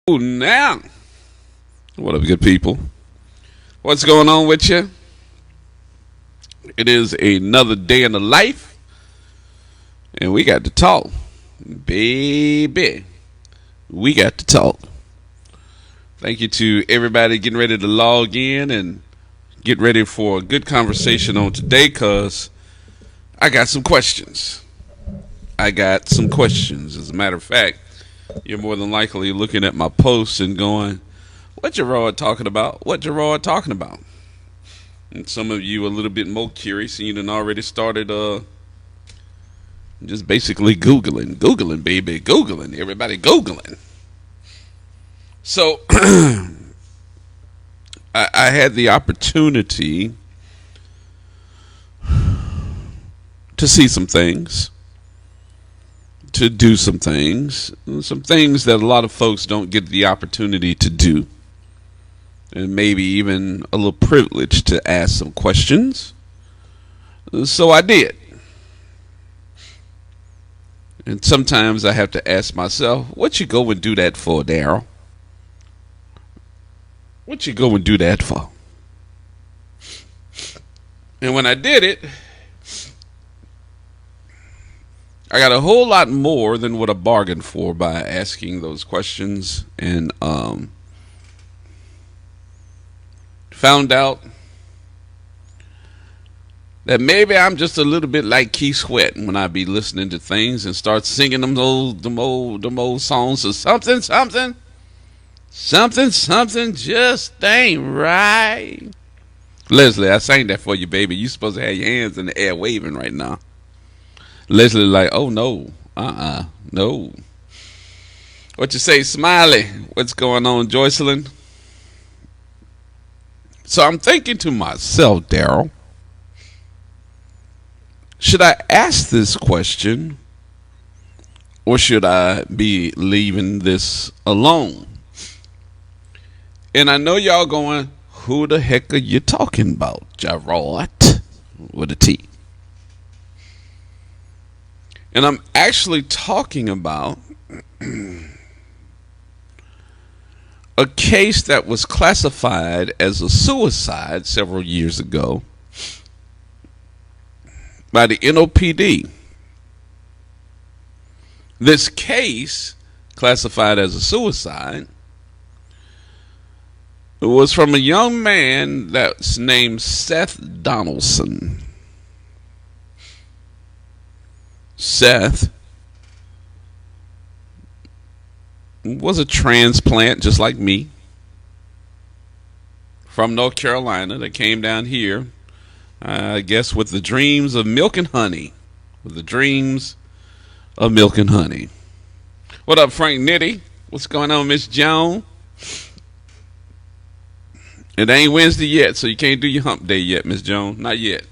Now, what up, good people? What's going on with you? It is another day in the life, and we got to talk, baby. We got to talk. Thank you to everybody getting ready to log in and get ready for a good conversation on today, cause I got some questions. As a matter of fact, you're more than likely looking at my posts and going, what Gerard talking about? What Gerard talking about? And some of you a little bit more curious, and you done already started just basically Googling, baby, Googling, everybody Googling. So I had the opportunity to see some things, to do some things that a lot of folks don't get the opportunity to do, and maybe even a little privileged to ask some questions. So I did. And sometimes I have to ask myself, what you go and do that for, Daryl? What you go and do that for? And when I did it, I got a whole lot more than what I bargained for by asking those questions, and found out that maybe I'm just a little bit like Keith Sweat when I be listening to things and start singing them old songs of something just ain't right. Leslie, I sang that for you, baby. You supposed to have your hands in the air waving right now. Leslie like, oh no, no. What you say, Smiley? What's going on, Joycelyn? So I'm thinking to myself, Daryl, should I ask this question or should I be leaving this alone? And I know y'all going, who the heck are you talking about, Gerard? With a T. And I'm actually talking about a case that was classified as a suicide several years ago by the NOPD. This case, classified as a suicide, was from a young man that's named Seth Donaldson. Seth was a transplant just like me from North Carolina that came down here, I guess, with the dreams of milk and honey. What up, Frank Nitty? What's going on, Miss Joan? It ain't Wednesday yet, so you can't do your hump day yet, Miss Joan. Not yet.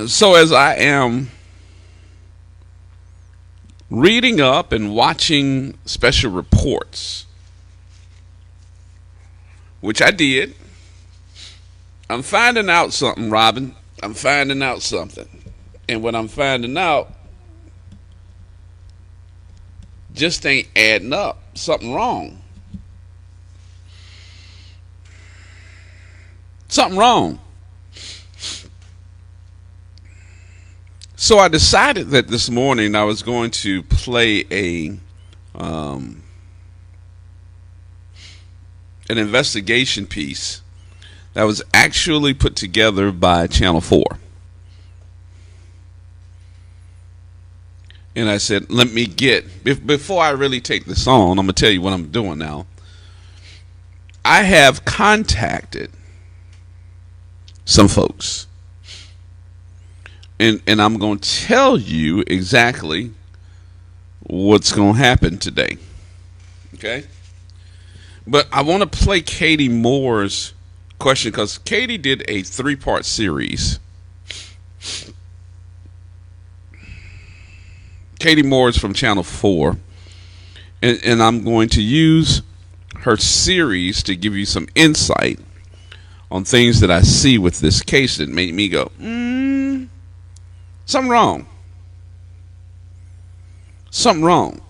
So as I am reading up and watching special reports, which I did, I'm finding out something, Robin. I'm finding out something. And what I'm finding out just ain't adding up. Something wrong. Something wrong. So I decided that this morning I was going to play an investigation piece that was actually put together by Channel 4. And I said, let me before I really take this on, I'm going to tell you what I'm doing now. I have contacted some folks. And I'm going to tell you exactly what's going to happen today. Okay? But I want to play Katie Moore's question because Katie did a 3-part series. Katie Moore is from Channel 4. And I'm going to use her series to give you some insight on things that I see with this case that made me go, something wrong. Something wrong.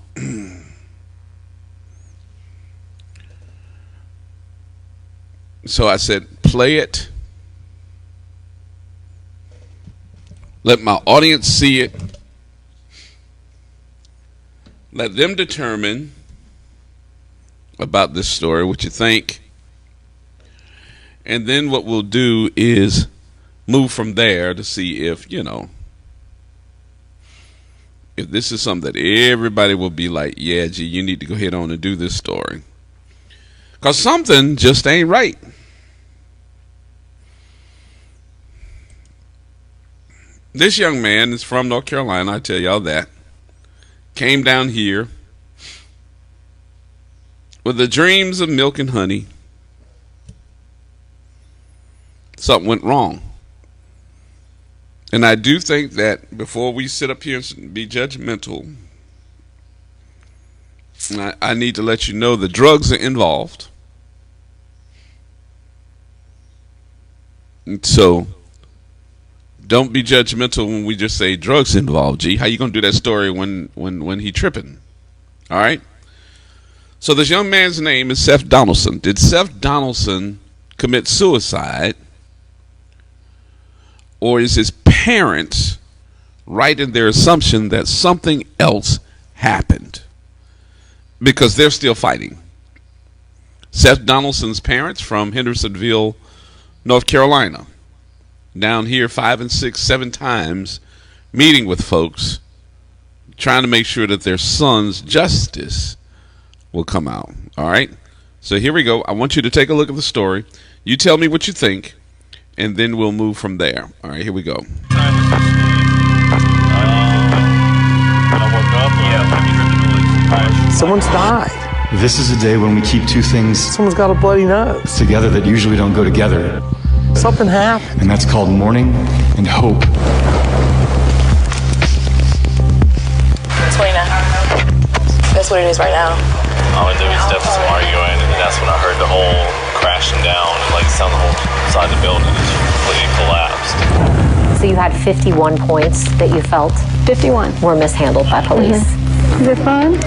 So I said, play it. Let my audience see it. Let them determine about this story, what you think. And then what we'll do is move from there to see if, if this is something that everybody will be like, yeah, gee, you need to go ahead on and do this story. Because something just ain't right. This young man is from North Carolina, I tell y'all that. Came down here with the dreams of milk and honey. Something went wrong. And I do think that before we sit up here and be judgmental, I need to let you know the drugs are involved. And so don't be judgmental when we just say drugs involved. Gee, how you gonna do that story when he tripping? All right. So this young man's name is Seth Donaldson. Did Seth Donaldson commit suicide, or is his parents right in their assumption that something else happened? Because they're still fighting. Seth Donaldson's parents from Hendersonville, North Carolina, down here 5 and 6, 7 times, meeting with folks, trying to make sure that their son's justice will come out. All right. So here we go. I want you to take a look at the story. You tell me what you think, and then we'll move from there. All right, here we go. Someone's died. This is a day when we keep two things Someone's got a bloody nose. together that usually don't go together. Something happened. And that's called mourning and hope. It's Lena. That's what it is right now. I went to his steps some arguing, and that's when I heard the whole crashing down, and like sound the whole side of the building just completely collapsed. So you had 51 points that you felt 51 were mishandled by police. Is it fun?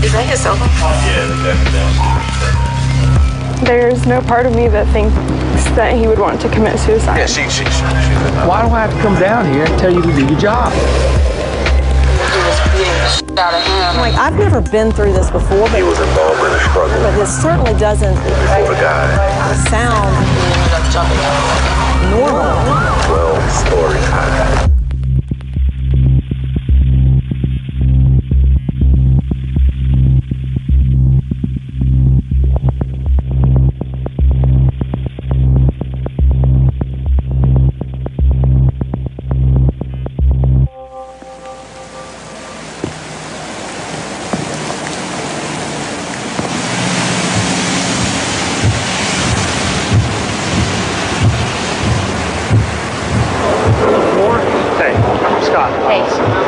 Is that his cell phone? Yeah, definitely. There's no part of me that thinks that he would want to commit suicide. Yeah, she. Why do I have to come down here and tell you to do your job? He was beating the shit out of him. Like, I've never been through this before, but, He was involved in a struggle but this certainly doesn't for the guy. sound He ended up jumping out. normal. Well, story time.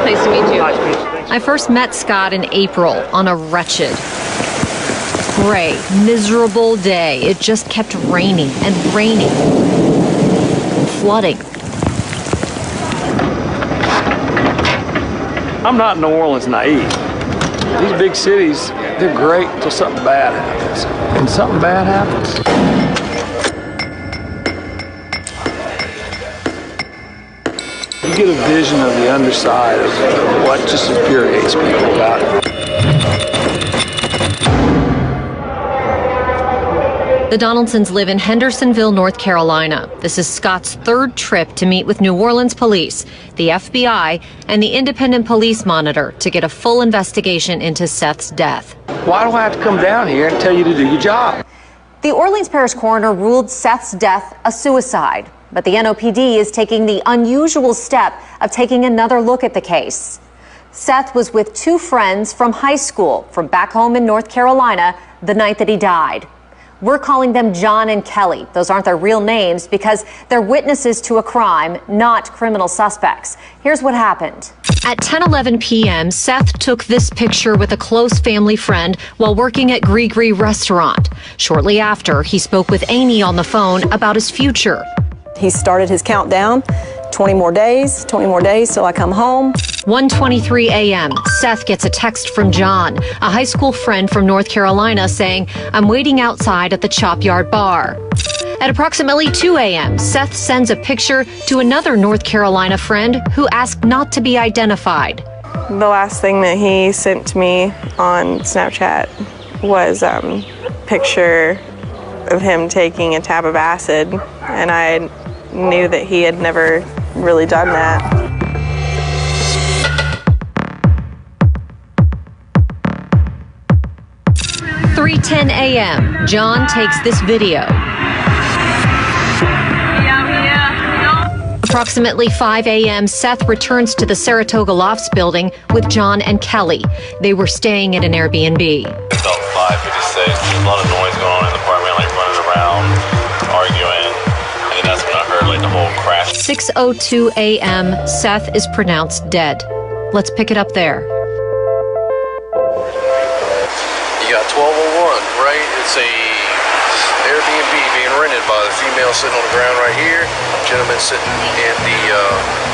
Nice to meet you. I first met Scott in April on a wretched, gray, miserable day. It just kept raining and raining, flooding. I'm not New Orleans naive. These big cities, they're great until something bad happens. When something bad happens, you get a vision of the underside of what just infuriates people about it. The Donaldsons live in Hendersonville, North Carolina. This is Scott's third trip to meet with New Orleans police, the FBI, and the independent police monitor to get a full investigation into Seth's death. Why do I have to come down here and tell you to do your job? The Orleans Parish coroner ruled Seth's death a suicide, but the NOPD is taking the unusual step of taking another look at the case. Seth was with 2 friends from high school from back home in North Carolina the night that he died. We're calling them John and Kelly. Those aren't their real names because they're witnesses to a crime, not criminal suspects. Here's what happened. At 10:11 p.m., Seth took this picture with a close family friend while working at Gree Restaurant. Shortly after, he spoke with Amy on the phone about his future. He started his countdown 20 more days till I come home. 1:23 a.m. Seth gets a text from John, a high school friend from North Carolina, saying, "I'm waiting outside at the Chop Yard bar." At approximately 2 a.m., Seth sends a picture to another North Carolina friend who asked not to be identified. The last thing that he sent to me on Snapchat was a picture of him taking a tab of acid, and I knew that he had never really done that. At 3:10 a.m., John takes this video. Approximately 5 a.m., Seth returns to the Saratoga Lofts building with John and Kelly. They were staying at an Airbnb. About 5:56, there's a lot of noise going on in the apartment, like running around, arguing, and then that's when I heard like the whole crash. 6:02 a.m., Seth is pronounced dead. Let's pick it up there. You got 1201, right? It's a Airbnb being rented by the female sitting on the ground right here, gentleman sitting in the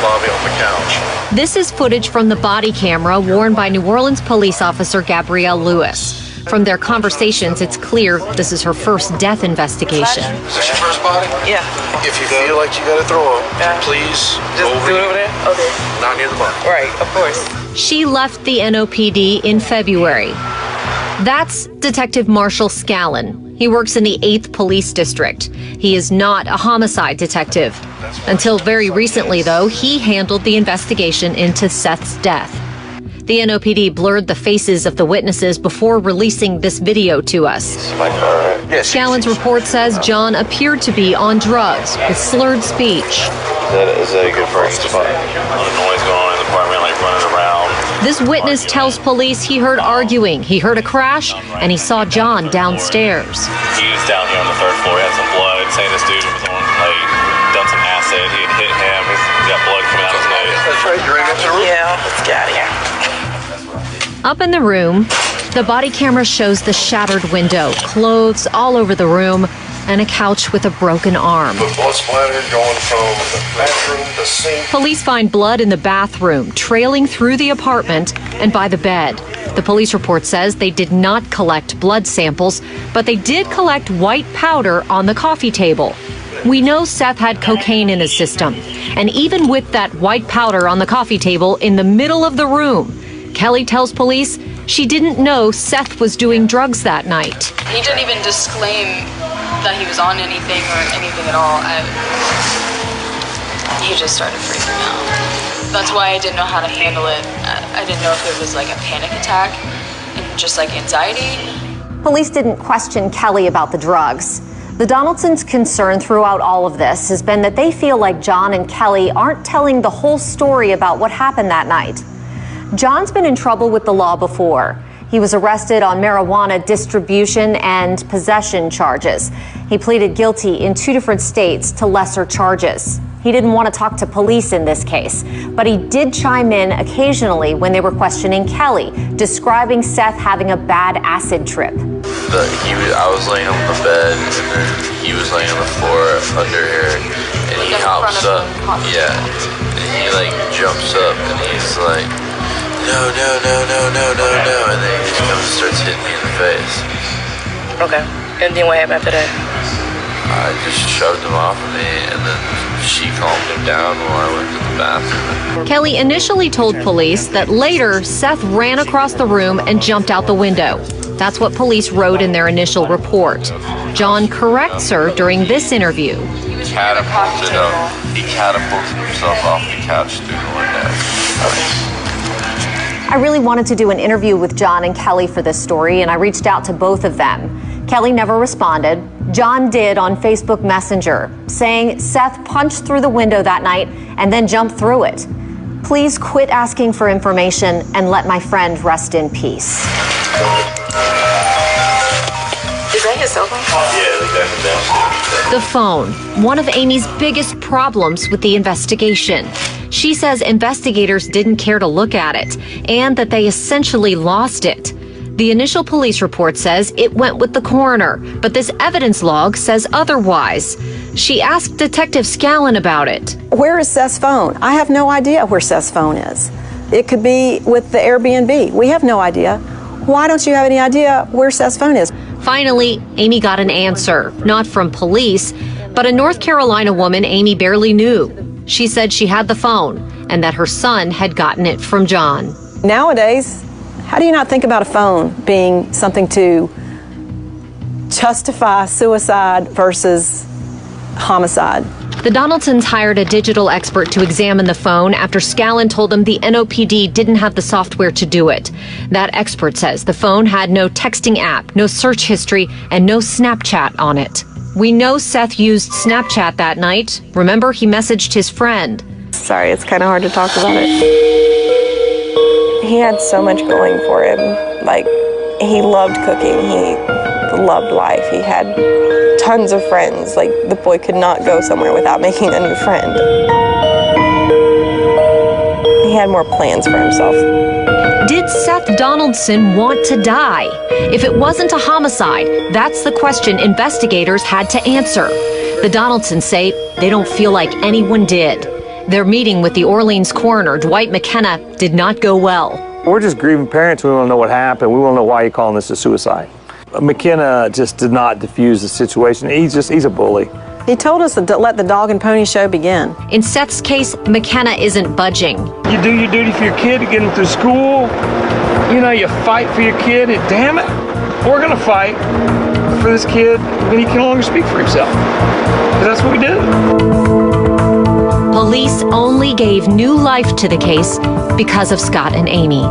lobby on the couch. This is footage from the body camera worn by New Orleans police officer Gabrielle Lewis. From their conversations, it's clear this is her first death investigation. Is this your first body? Yeah. If you feel like you gotta throw up, please Just do it over there? Okay. Not near the body. Right, of course. She left the NOPD in February. That's Detective Marshall Scallon. He works in the 8th Police District. He is not a homicide detective. Until very recently, though, he handled the investigation into Seth's death. The NOPD blurred the faces of the witnesses before releasing this video to us. Scallon's report says John appeared to be on drugs with slurred speech. Is that a good first spot? A lot of noise going on in the apartment, like running around. This witness tells police he heard arguing, he heard a crash, and he saw John downstairs. He was down here on the 3rd floor, he had some blood, saying this dude was on, like, done some acid, he had hit him, he's got blood coming out of his nose. That's right, you're in the room? Yeah, let's get out of here. Up in the room, the body camera shows the shattered window, clothes all over the room, and a couch with a broken arm. Blood splatter going from the bathroom to sink. Police find blood in the bathroom, trailing through the apartment and by the bed. The police report says they did not collect blood samples, but they did collect white powder on the coffee table. We know Seth had cocaine in his system, and even with that white powder on the coffee table in the middle of the room, Kelly tells police she didn't know Seth was doing drugs that night. He didn't even disclaim that he was on anything or anything at all. He just started freaking out. That's why I didn't know how to handle it. I didn't know if it was like a panic attack and just like anxiety. Police didn't question Kelly about the drugs. The Donaldsons' concern throughout all of this has been that they feel like John and Kelly aren't telling the whole story about what happened that night. John's been in trouble with the law before. He was arrested on marijuana distribution and possession charges. He pleaded guilty in 2 different states to lesser charges. He didn't want to talk to police in this case, but he did chime in occasionally when they were questioning Kelly, describing Seth having a bad acid trip. I was laying on the bed, and then he was laying on the floor under here, and he hops up. Yeah, and he like jumps up, and he's like, no, and then he just comes and starts hitting me in the face. Okay. And then what happened after that? I just shoved him off of me, and then she calmed him down while I went to the bathroom. Kelly initially told police that later Seth ran across the room and jumped out the window. That's what police wrote in their initial report. John corrects her during this interview. He catapulted himself off the couch through the window. I really wanted to do an interview with John and Kelly for this story, and I reached out to both of them. Kelly never responded. John did on Facebook Messenger, saying Seth punched through the window that night and then jumped through it. Please quit asking for information and let my friend rest in peace. Is that his cell phone? Yeah, The phone, one of Amy's biggest problems with the investigation. She says investigators didn't care to look at it and that they essentially lost it. The initial police report says it went with the coroner, but this evidence log says otherwise. She asked Detective Scallon about it. Where is Seth's phone? I have no idea where Seth's phone is. It could be with the Airbnb. We have no idea. Why don't you have any idea where Seth's phone is? Finally, Amy got an answer, not from police, but a North Carolina woman Amy barely knew. She said she had the phone and that her son had gotten it from John. Nowadays, how do you not think about a phone being something to justify suicide versus homicide? The Donaldsons hired a digital expert to examine the phone after Scallon told them the NOPD didn't have the software to do it. That expert says the phone had no texting app, no search history, and no Snapchat on it. We know Seth used Snapchat that night. Remember, he messaged his friend. Sorry, it's kind of hard to talk about it. He had so much going for him. Like, he loved cooking. He loved life. He had tons of friends. Like, the boy could not go somewhere without making a new friend. He had more plans for himself. Did Seth Donaldson want to die? If it wasn't a homicide, that's the question investigators had to answer. The Donaldsons say they don't feel like anyone did. Their meeting with the Orleans coroner, Dwight McKenna, did not go well. We're just grieving parents. We want to know what happened. We want to know why you're calling this a suicide. McKenna just did not diffuse the situation. He's a bully. He told us to let the dog and pony show begin. In Seth's case, McKenna isn't budging. You do your duty for your kid to get him through school. You know, you fight for your kid, and damn it, we're going to fight for this kid when he can no longer speak for himself. 'Cause that's what we do. Police only gave new life to the case because of Scott and Amy.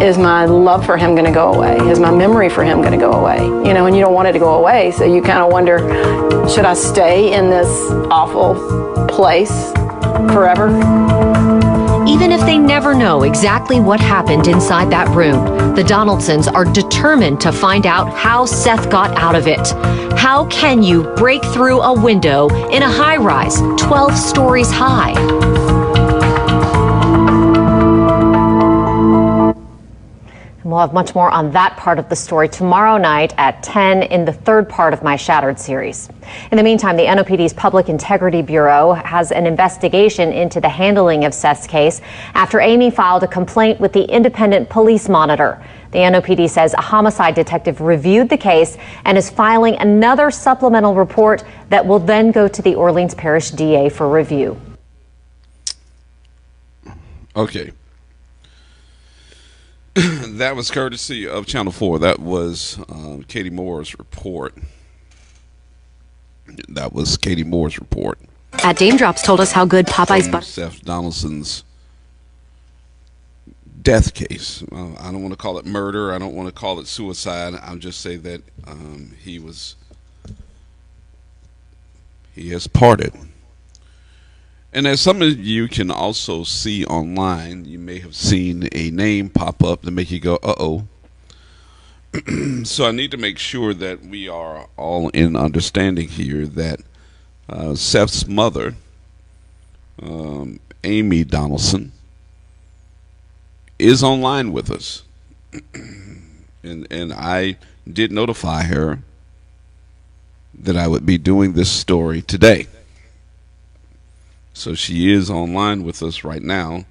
Is my love for him going to go away? Is my memory for him going to go away? You know, and you don't want it to go away, so you kind of wonder, should I stay in this awful place forever? Even if they never know exactly what happened inside that room, the Donaldsons are determined to find out how Seth got out of it. How can you break through a window in a high-rise 12 stories high? We'll have much more on that part of the story tomorrow night at 10 in the third part of my Shattered series. In the meantime, the NOPD's Public Integrity Bureau has an investigation into the handling of Seth's case after Amy filed a complaint with the Independent Police Monitor. The NOPD says a homicide detective reviewed the case and is filing another supplemental report that will then go to the Orleans Parish DA for review. Okay. That was courtesy of Channel 4. That was Katie Moore's report. At Dame Drops told us how good Popeye's butter. Seth Donaldson's death case. I don't want to call it murder. I don't want to call it suicide. I'll just say that he has parted. And as some of you can also see online, you may have seen a name pop up to make you go, uh-oh. So I need to make sure that we are all in understanding here that Seth's mother, Amy Donaldson, is online with us. And I did notify her that I would be doing this story today. So she is online with us right now.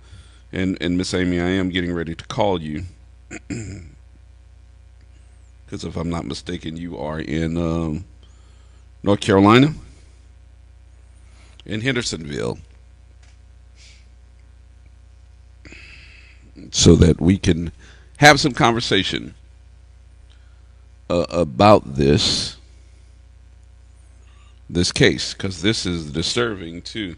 And Miss Amy, I am getting ready to call you. Because if I'm not mistaken, you are in North Carolina, in Hendersonville. So that we can have some conversation about this case. Because this is disturbing to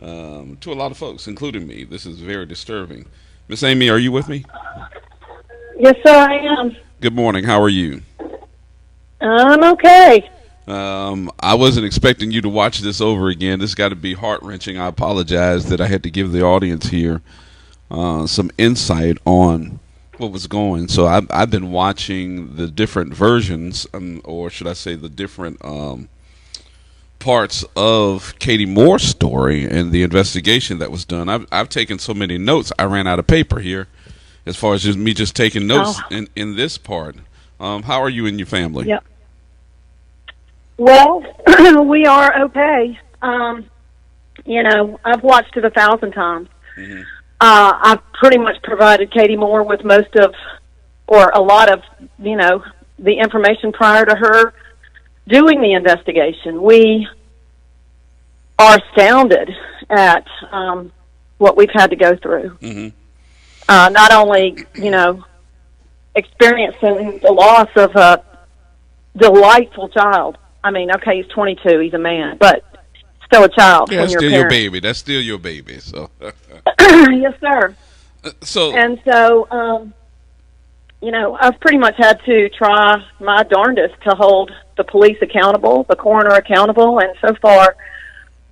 a lot of folks, including me. This is very disturbing. Miss Amy, are you with me? Yes, sir, I am. Good morning. How are you? I'm okay. I wasn't expecting you to watch this over again. This got to be heart-wrenching. I apologize that I had to give the audience here some insight on what was going. So I've been watching the different versions, or should I say the different parts of Katie Moore's story and the investigation that was done. I've taken so many notes, I ran out of paper here. as far as just taking notes in this part. How are you and your family? Yep. Well, we are okay. I've watched it 1,000 times. Mm-hmm. I've pretty much provided Katie Moore with most of, or a lot of, the information prior to her doing the investigation. We are astounded at what we've had to go through. Mm-hmm. Not only, experiencing the loss of a delightful child. I mean, okay, he's 22, he's a man, but still a child. Yeah, when that's you're still a your parent. baby. That's still your baby. So, Yes, sir. So, I've pretty much had to try my darndest to hold the police accountable, the coroner accountable, and so far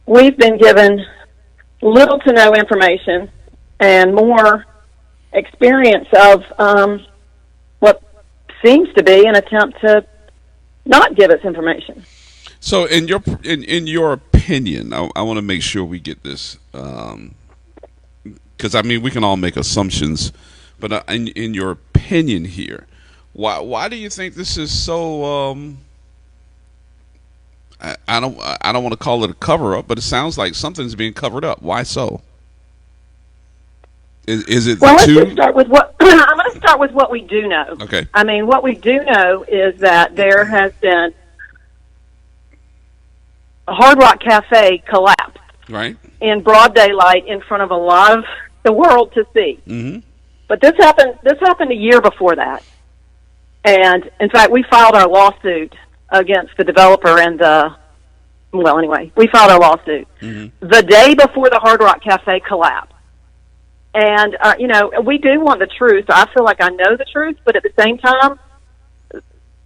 we've been given little to no information and more experience of what seems to be an attempt to not give us information. So, in your opinion, I want to make sure we get this, because we can all make assumptions, but in your opinion here, why do you think this is so? I don't want to call it a cover up, but it sounds like something's being covered up. Why so? Is it well? Let's just start with what I'm going to start with what we do know. Okay. What we do know is that there has been a Hard Rock Cafe collapse, right, in broad daylight in front of a lot of the world to see. Mm-hmm. But this happened a year before that, and in fact, we filed our lawsuit against the developer and we filed our lawsuit the day before the Hard Rock Cafe collapsed. And, we do want the truth. I feel like I know the truth, but at the same time,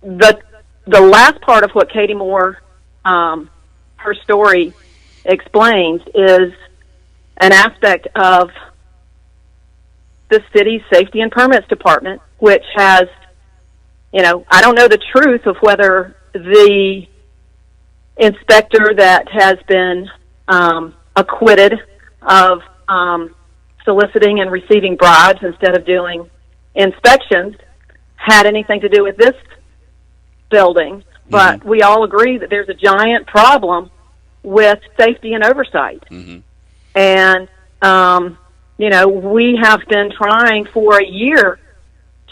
the last part of what Katie Moore, her story explains is an aspect of the city's safety and permits department, which has, I don't know the truth of whether the inspector that has been acquitted of soliciting and receiving bribes instead of doing inspections had anything to do with this building. But we all agree that there's a giant problem with safety and oversight. Mm-hmm. And, we have been trying for a year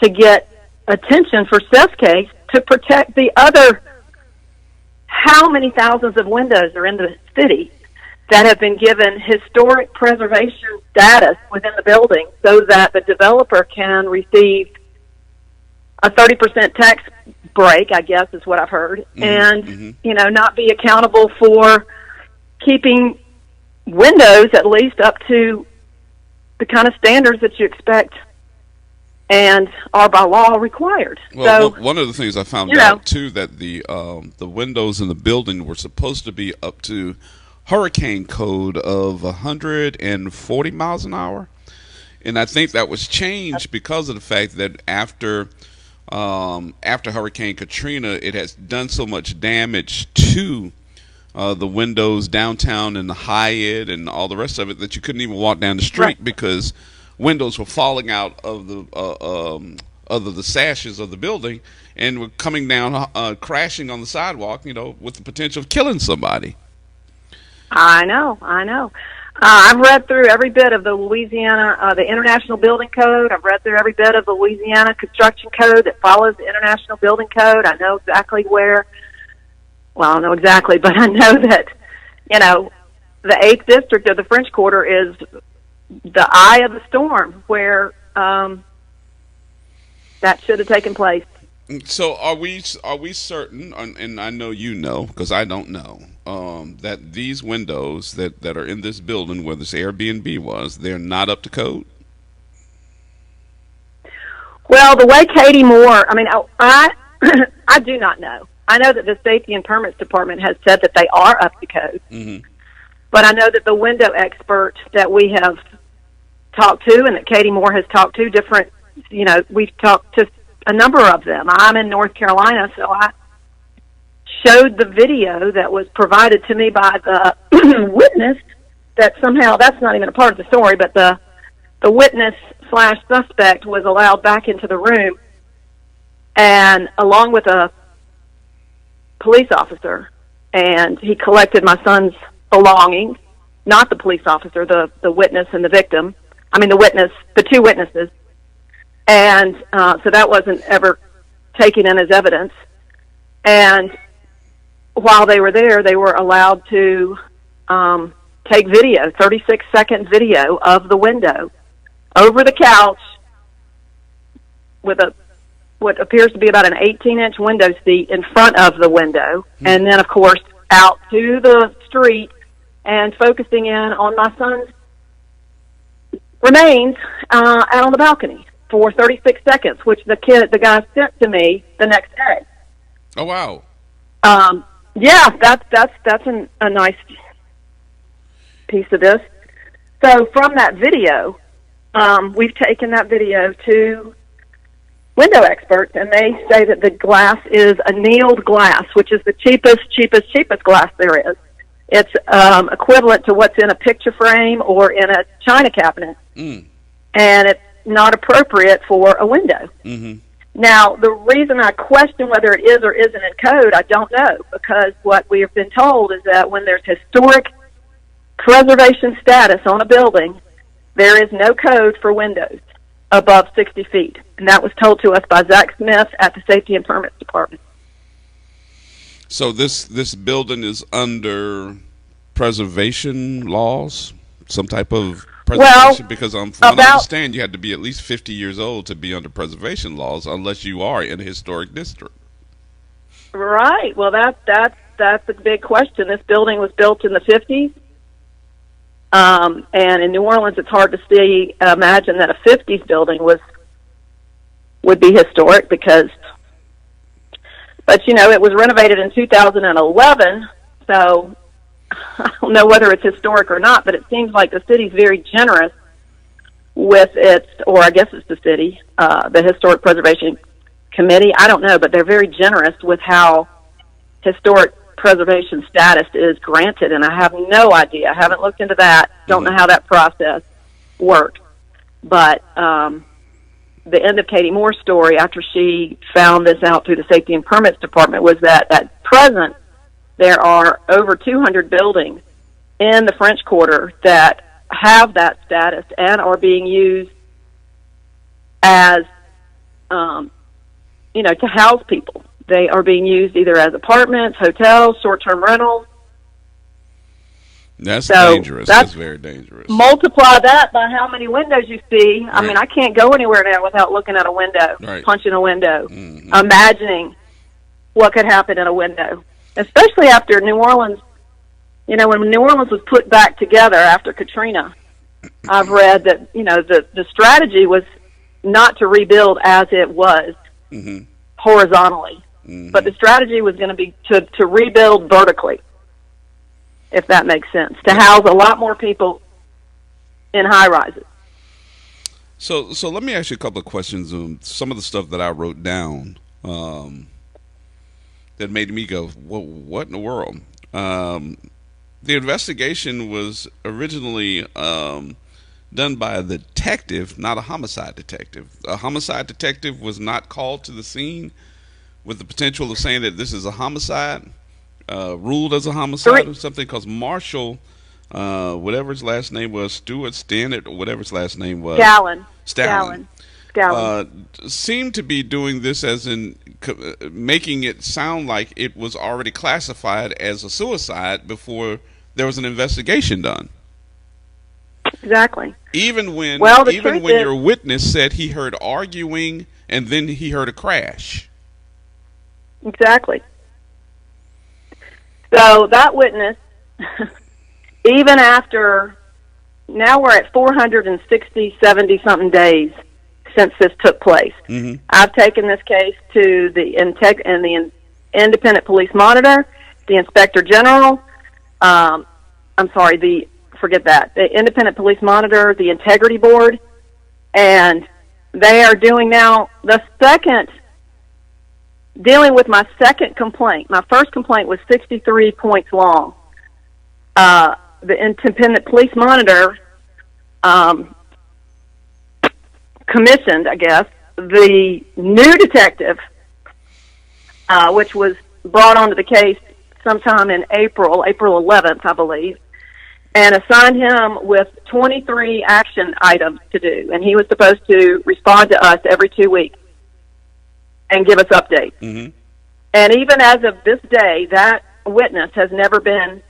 to get attention for Seth's case to protect the other how many thousands of windows are in the city that have been given historic preservation status within the building so that the developer can receive a 30% tax break, I guess is what I've heard, and, not be accountable for keeping windows at least up to the kind of standards that you expect and are by law required. Well, one of the things I found out too, that the windows in the building were supposed to be up to hurricane code of 140 miles an hour, and I think that was changed because of the fact that after Hurricane Katrina, it has done so much damage to the windows downtown and the Hyatt and all the rest of it that you couldn't even walk down the street because windows were falling out of the sashes of the building and were coming down, crashing on the sidewalk, with the potential of killing somebody. I know. I've read through every bit of the Louisiana, the International Building Code. I've read through every bit of the Louisiana Construction Code that follows the International Building Code. I know exactly where. Well, I don't know exactly, but I know that, the 8th District of the French Quarter is the eye of the storm where that should have taken place. So are we certain, and I know because I don't know, that these windows that are in this building where this Airbnb was, they're not up to code? Well, the way Katie Moore, I do not know. I know that the Safety and Permits Department has said that they are up to code. Mm-hmm. But I know that the window expert that we have talked to and that Katie Moore has talked to, we've talked to a number of them. I'm in North Carolina, so I showed the video that was provided to me by the witness that somehow, that's not even a part of the story, but the witness / suspect was allowed back into the room, and along with a police officer, and he collected my son's belongings, not the police officer, the witness and the victim. I mean, the two witnesses. And so that wasn't ever taken in as evidence. And while they were there, they were allowed to take video, 36-second video of the window over the couch with what appears to be about an 18-inch window seat in front of the window, and then, of course, out to the street and focusing in on my son's remains out on the balcony for 36 seconds, which the guy sent to me the next day. Oh, wow. Yeah, that's a nice piece of this. So from that video, we've taken that video to window experts, and they say that the glass is annealed glass, which is the cheapest glass there is. It's equivalent to what's in a picture frame or in a china cabinet, and it's not appropriate for a window. Mm-hmm. Now, the reason I question whether it is or isn't in code, I don't know, because what we have been told is that when there's historic preservation status on a building, there is no code for windows above 60 feet. And that was told to us by Zach Smith at the Safety and Permits Department. So this building is under preservation laws, some type of preservation? Because from what I understand, you had to be at least 50 years old to be under preservation laws, unless you are in a historic district. Right. Well, that's a big question. This building was built in the 50s. And in New Orleans, it's hard to imagine that a 50s building would be historic but it was renovated in 2011, so I don't know whether it's historic or not, but it seems like the city's very generous with or I guess it's the city, the Historic Preservation Committee, I don't know, but they're very generous with how historic preservation status is granted, and I have no idea. I haven't looked into that. Don't know how that process works. But the end of Katie Moore's story, after she found this out through the Safety and Permits Department, was that at present there are over 200 buildings in the French Quarter that have that status and are being used as, to house people. They are being used either as apartments, hotels, short-term rentals. That's dangerous. That's very dangerous. Multiply that by how many windows you see. Right. I mean, I can't go anywhere now without looking at a window, punching a window, imagining what could happen in a window, especially after New Orleans. When New Orleans was put back together after Katrina, I've read that, the strategy was not to rebuild as it was horizontally. But the strategy was going to be to rebuild vertically, if that makes sense, to house a lot more people in high-rises. So let me ask you a couple of questions on some of the stuff that I wrote down that made me go, what in the world? The investigation was originally done by a detective, not a homicide detective. A homicide detective was not called to the scene with the potential of saying that this is a homicide, ruled as a homicide or something, because Marshall, whatever his last name was, Stuart Stannard, or whatever his last name was. Stalin. Seemed to be doing this as in making it sound like it was already classified as a suicide before there was an investigation done. Exactly. Even when your witness said he heard arguing and then he heard a crash. Exactly. So that witness, even after, now we're at 460, 70-something days since this took place. I've taken this case to the Independent Police Monitor, the Inspector General, the Independent Police Monitor, the Integrity Board, and they are doing now dealing with my second complaint. My first complaint was 63 points long. The Independent Police Monitor commissioned, I guess, the new detective, which was brought onto the case sometime in April 11th, I believe, and assigned him with 23 action items to do. And he was supposed to respond to us every 2 weeks and give us updates. Mm-hmm. And even as of this day, that witness has never been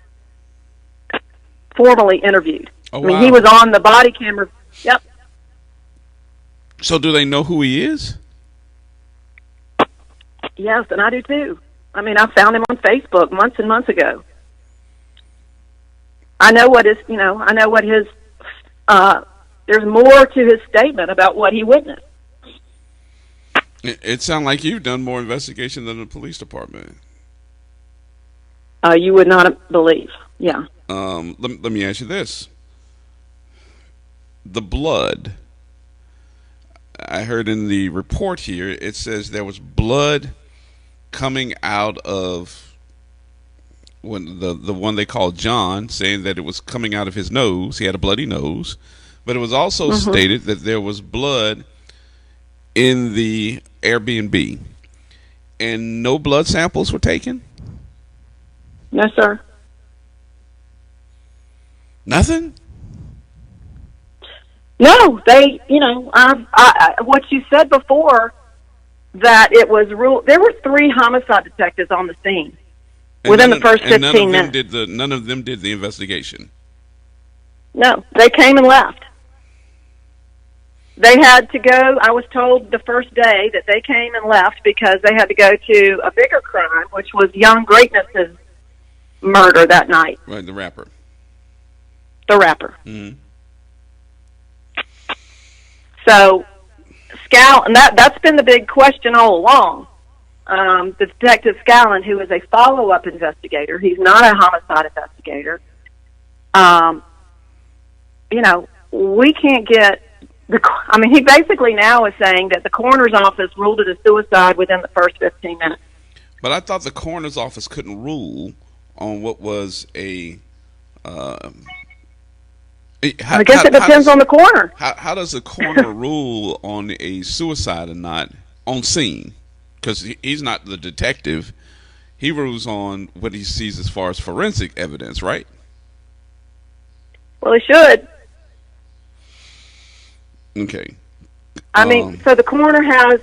formally interviewed. Oh, I mean, wow. he was on the body camera. Yep. So do they know who he is? Yes, and I do too. I mean, I found him on Facebook months and months ago. I know what his, there's more to his statement about what he witnessed. It sounds like you've done more investigation than the police department. You would not believe. Yeah. Let me ask you this. The blood. I heard in the report here, it says there was blood coming out of when the one they called John, saying that it was coming out of his nose. He had a bloody nose. But it was also stated that there was blood in the Airbnb. And no blood samples were taken? No, sir. Nothing? No, they, what you said before, that it was ruled, there were 3 homicide detectives on the scene within the first 15 minutes. None of them did the investigation. No, they came and left. They had to go, I was told the first day that they came and left because they had to go to a bigger crime, which was Young Greatness's murder that night. Right, the rapper. The rapper. Mm-hmm. So, and that's been the big question all along. The Detective Scallon, who is a follow-up investigator, he's not a homicide investigator. We can't get he basically now is saying that the coroner's office ruled it a suicide within the first 15 minutes. But I thought the coroner's office couldn't rule on what was a. I guess it depends on the coroner. How does the coroner rule on a suicide and not on scene? Because he's not the detective. He rules on what he sees as far as forensic evidence, right? Well, he should. Okay. So the coroner has,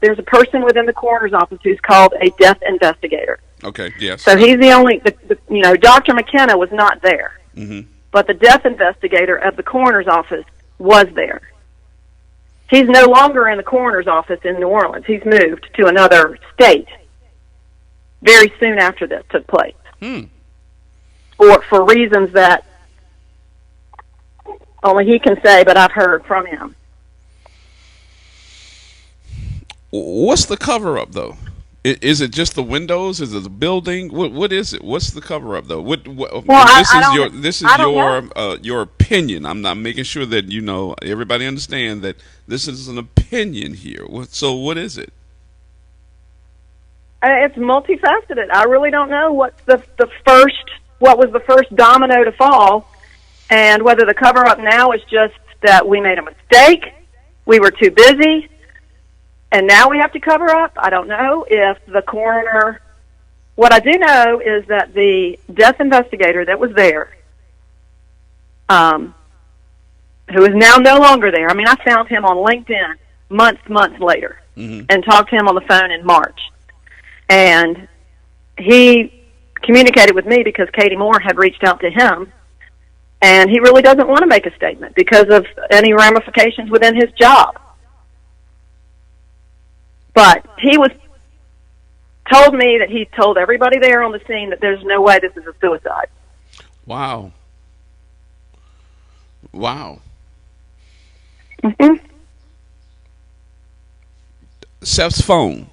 there's a person within the coroner's office who's called a death investigator. Okay, yes. So he's the only, Dr. McKenna was not there. Mm-hmm. But the death investigator of the coroner's office was there. He's no longer in the coroner's office in New Orleans. He's moved to another state very soon after this took place. For reasons that only he can say, but I've heard from him. What's the cover-up, though? Is it just the windows? Is it the building? What is it? What's the cover-up, though? This is your opinion. I'm not making sure that everybody understand that this is an opinion here. So what is it? It's multifaceted. I really don't know what was the first domino to fall, and whether the cover-up now is just that we made a mistake, we were too busy, and now we have to cover up. I don't know if the coroner. What I do know is that the death investigator that was there, who is now no longer there. I mean, I found him on LinkedIn months later, and talked to him on the phone in March, and he communicated with me because Katie Moore had reached out to him, and he really doesn't want to make a statement because of any ramifications within his job. But he told me that he told everybody there on the scene that there's no way this is a suicide. Wow. Mm-hmm. Seth's phone.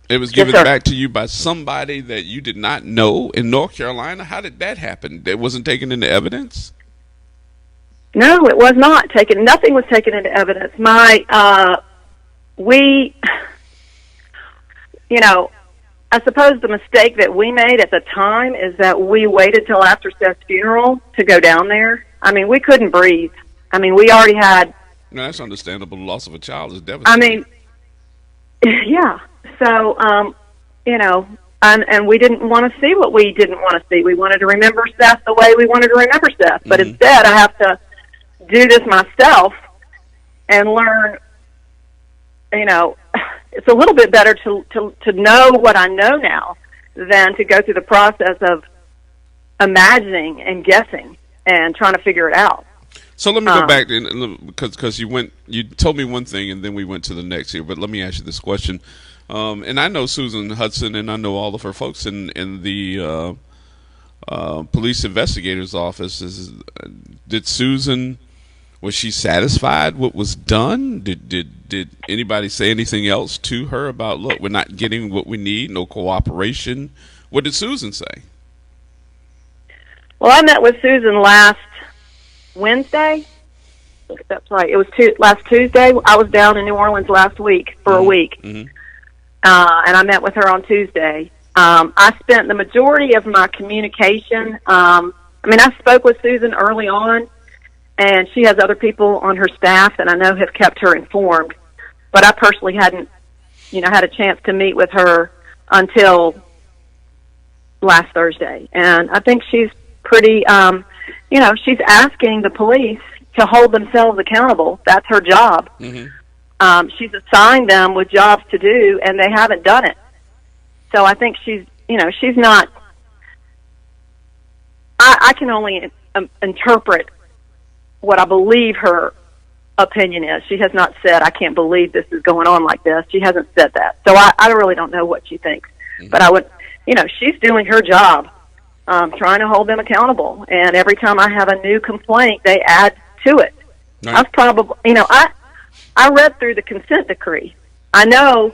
It was given back to you by somebody that you did not know in North Carolina. How did that happen? It wasn't taken into evidence? No, it was not taken. Nothing was taken into evidence. I suppose the mistake that we made at the time is that we waited till after Seth's funeral to go down there. I mean, we couldn't breathe. I mean, we already had. No, that's understandable. The loss of a child is I devastating. mean, yeah. So, you know, and we didn't want to see what we didn't want to see. We wanted to remember Seth the way we wanted to remember Seth. But instead, I have to do this myself and learn, you know, it's a little bit better to know what I know now than to go through the process of imagining and guessing and trying to figure it out. So let me go back because you told me one thing and then we went to the next here. But let me ask you this question. And I know Susan Hudson and I know all of her folks in the police investigator's office. Did Susan, was she satisfied what was done? Did anybody say anything else to her about, look, we're not getting what we need, no cooperation? What did Susan say? Well, I met with Susan last Wednesday. That's right. It was last Tuesday. I was down in New Orleans last week for a week, and I met with her on Tuesday. I spent the majority of my communication. I spoke with Susan early on, and she has other people on her staff that I know have kept her informed. But I personally hadn't, had a chance to meet with her until last Thursday. And I think she's pretty, she's asking the police to hold themselves accountable. That's her job. She's assigned them with jobs to do, and they haven't done it. So I think she's not, I can only interpret what I believe her opinion is. She has not said, I can't believe this is going on like this. She hasn't said that. So I really don't know what she thinks. But I would, she's doing her job, trying to hold them accountable. And every time I have a new complaint, they add to it. Right. I've probably, I read through the consent decree. I know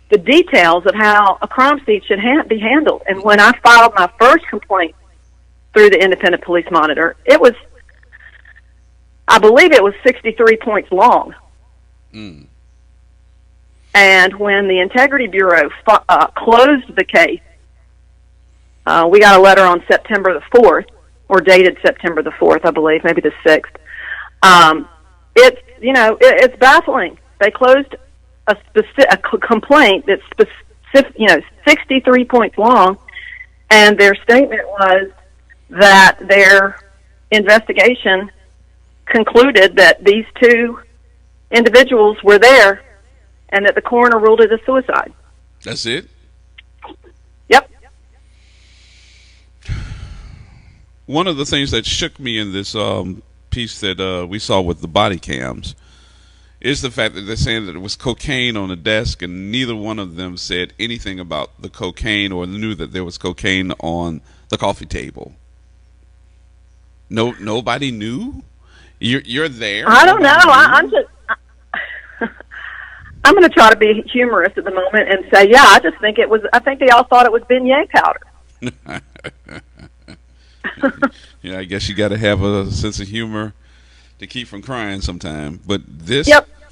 the details of how a crime scene should be handled. And when I filed my first complaint through the Independent Police Monitor, I believe it was 63 points long. And when the Integrity Bureau closed the case, we got a letter on September the 4th, or dated September the 4th, I believe, maybe the 6th. It's baffling. They closed a complaint that's 63 points long, and their statement was that their investigation concluded that these two individuals were there and that the coroner ruled it a suicide. That's it? Yep. One of the things that shook me in this piece that we saw with the body cams is the fact that they're saying that it was cocaine on the desk, and neither one of them said anything about the cocaine or knew that there was cocaine on the coffee table. Nobody knew? You're there? I don't know. I'm going to try to be humorous at the moment and say, yeah, I think they all thought it was beignet powder. Yeah, I guess you got to have a sense of humor to keep from crying sometime. But this,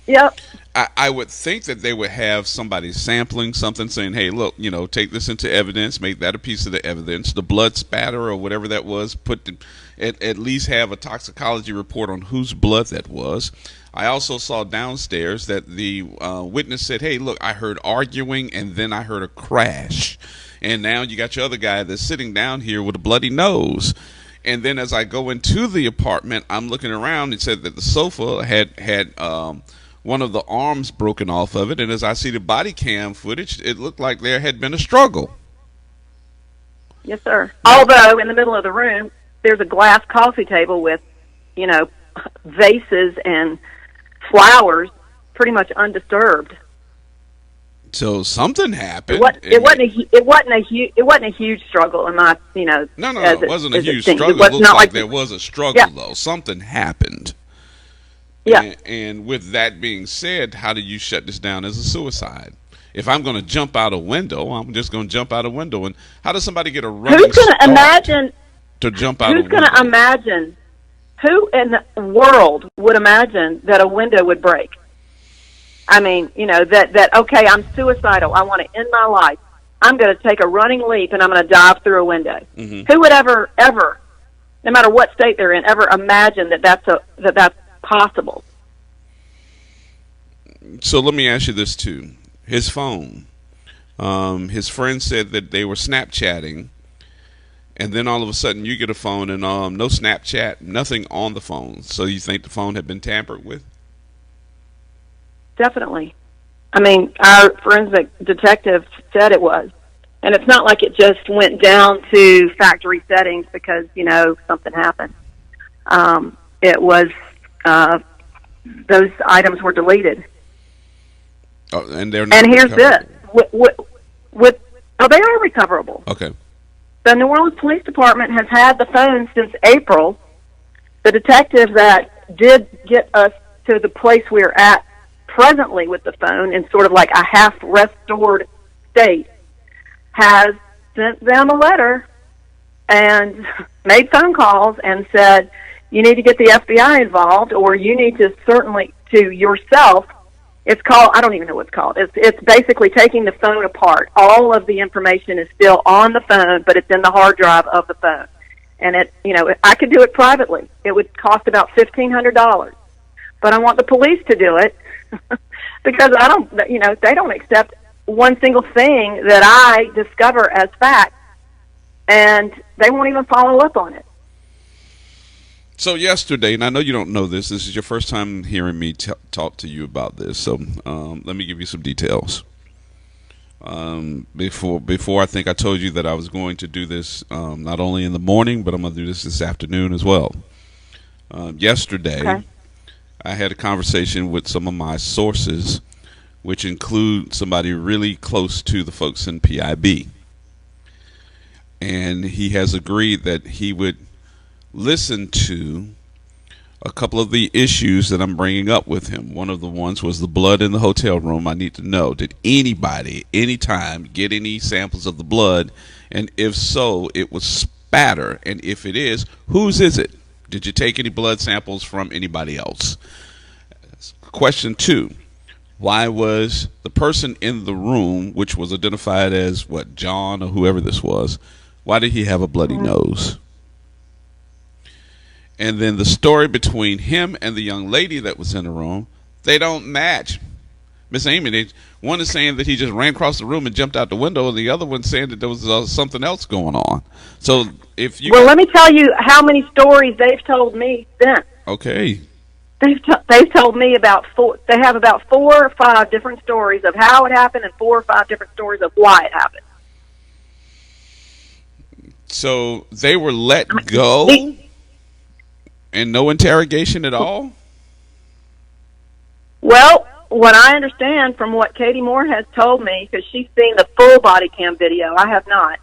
Yep. I would think that they would have somebody sampling something, saying, "Hey, look, take this into evidence, make that a piece of the evidence. The blood spatter or whatever that was, at least have a toxicology report on whose blood that was." I also saw downstairs that the witness said, "Hey, look, I heard arguing and then I heard a crash." And now you got your other guy that's sitting down here with a bloody nose. And then as I go into the apartment, I'm looking around and said that the sofa had one of the arms broken off of it. And as I see the body cam footage, it looked like there had been a struggle. Yes, sir. Although in the middle of the room, there's a glass coffee table with, vases and flowers, pretty much undisturbed. So something happened. It wasn't a huge struggle. No, it wasn't a huge struggle. It looked like there was a struggle, though. Something happened. Yeah. And with that being said, how do you shut this down as a suicide? If I'm going to jump out a window, I'm just going to jump out a window. And how does somebody get a running start to jump out a window? Who's going to imagine? Who in the world would imagine that a window would break? I mean, okay, I'm suicidal. I want to end my life. I'm going to take a running leap and I'm going to dive through a window. Who would ever, no matter what state they're in, ever imagine that that's possible. So let me ask you this too. His phone. His friend said that they were Snapchatting, and then all of a sudden you get a phone and no Snapchat, nothing on the phone. So you think the phone had been tampered with? Definitely. I mean, our forensic detective said it was. And it's not like it just went down to factory settings because, something happened. It was, those items were deleted. Oh, and they're not And here's recoverable. this. They are recoverable. Okay. The New Orleans Police Department has had the phone since April. The detective that did get us to the place we're at presently with the phone in sort of like a half-restored state has sent them a letter and made phone calls and said, you need to get the FBI involved, or you need to certainly to yourself. It's called, I don't even know what it's called. It's basically taking the phone apart. All of the information is still on the phone, but it's in the hard drive of the phone. And I could do it privately. It would cost about $1,500. But I want the police to do it because they don't accept one single thing that I discover as fact, and they won't even follow up on it. So yesterday, and I know you don't know this is your first time hearing me talk to you about this, so let me give you some details. Before I think I told you that I was going to do this not only in the morning, but I'm going to do this afternoon as well. Yesterday, okay. I had a conversation with some of my sources, which include somebody really close to the folks in PIB. And he has agreed that he would listen to a couple of the issues that I'm bringing up with him. One of the ones was the blood in the hotel room. I need to know, did anybody, anytime, get any samples of the blood? And if so, it was spatter. And if it is, whose is it? Did you take any blood samples from anybody else? Question 2. Why was the person in the room, which was identified as, John or whoever this was, why did he have a bloody nose? And then the story between him and the young lady that was in the room, they don't match. Miss Amy, one is saying that he just ran across the room and jumped out the window, and the other one saying that there was something else going on. So if you... Well, let me tell you how many stories they've told me since. Okay. They've told me about they have about 4 or 5 different stories of how it happened and 4 or 5 different stories of why it happened. So they were let go and no interrogation at all? Well, what I understand from what Katie Moore has told me, because she's seen the full body cam video, I have not,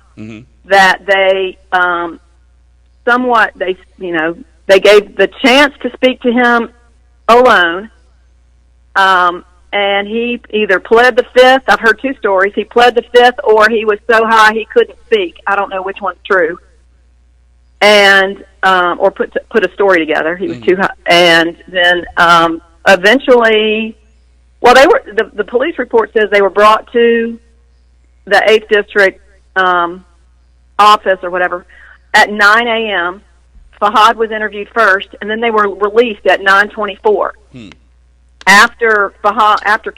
that they they gave the chance to speak to him alone, and he either pled the 5th. I've heard 2 stories. He pled the 5th, or he was so high he couldn't speak. I don't know which one's true. And or put a story together. He was too high, and then eventually, the police report says they were brought to the 8th District office or whatever at 9 a.m. Fahad was interviewed first, and then they were released at 9:24. After after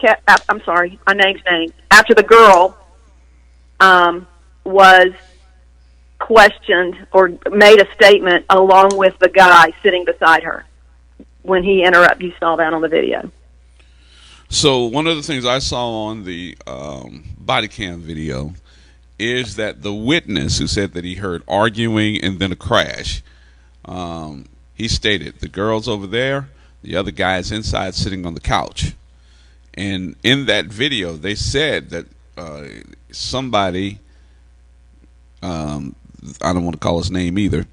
the girl was questioned or made a statement along with the guy sitting beside her when he interrupted. You saw that on the video. So one of the things I saw on the body cam video is that the witness who said that he heard arguing and then a crash, he stated the girl's over there, the other guy is inside sitting on the couch. And in that video, they said that somebody, I don't want to call his name either,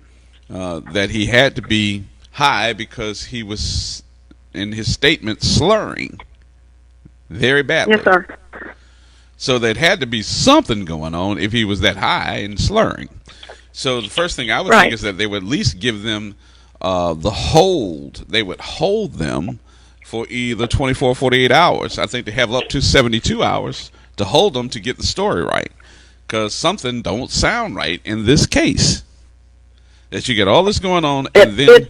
that he had to be high because he was, in his statement, slurring very badly. Yes, sir. So there had to be something going on if he was that high and slurring. So the first thing I would think is that they would at least give them the hold. They would hold them for either 24 or 48 hours. I think they have up to 72 hours to hold them to get the story right. Because something don't sound right in this case. That you get all this going on, and then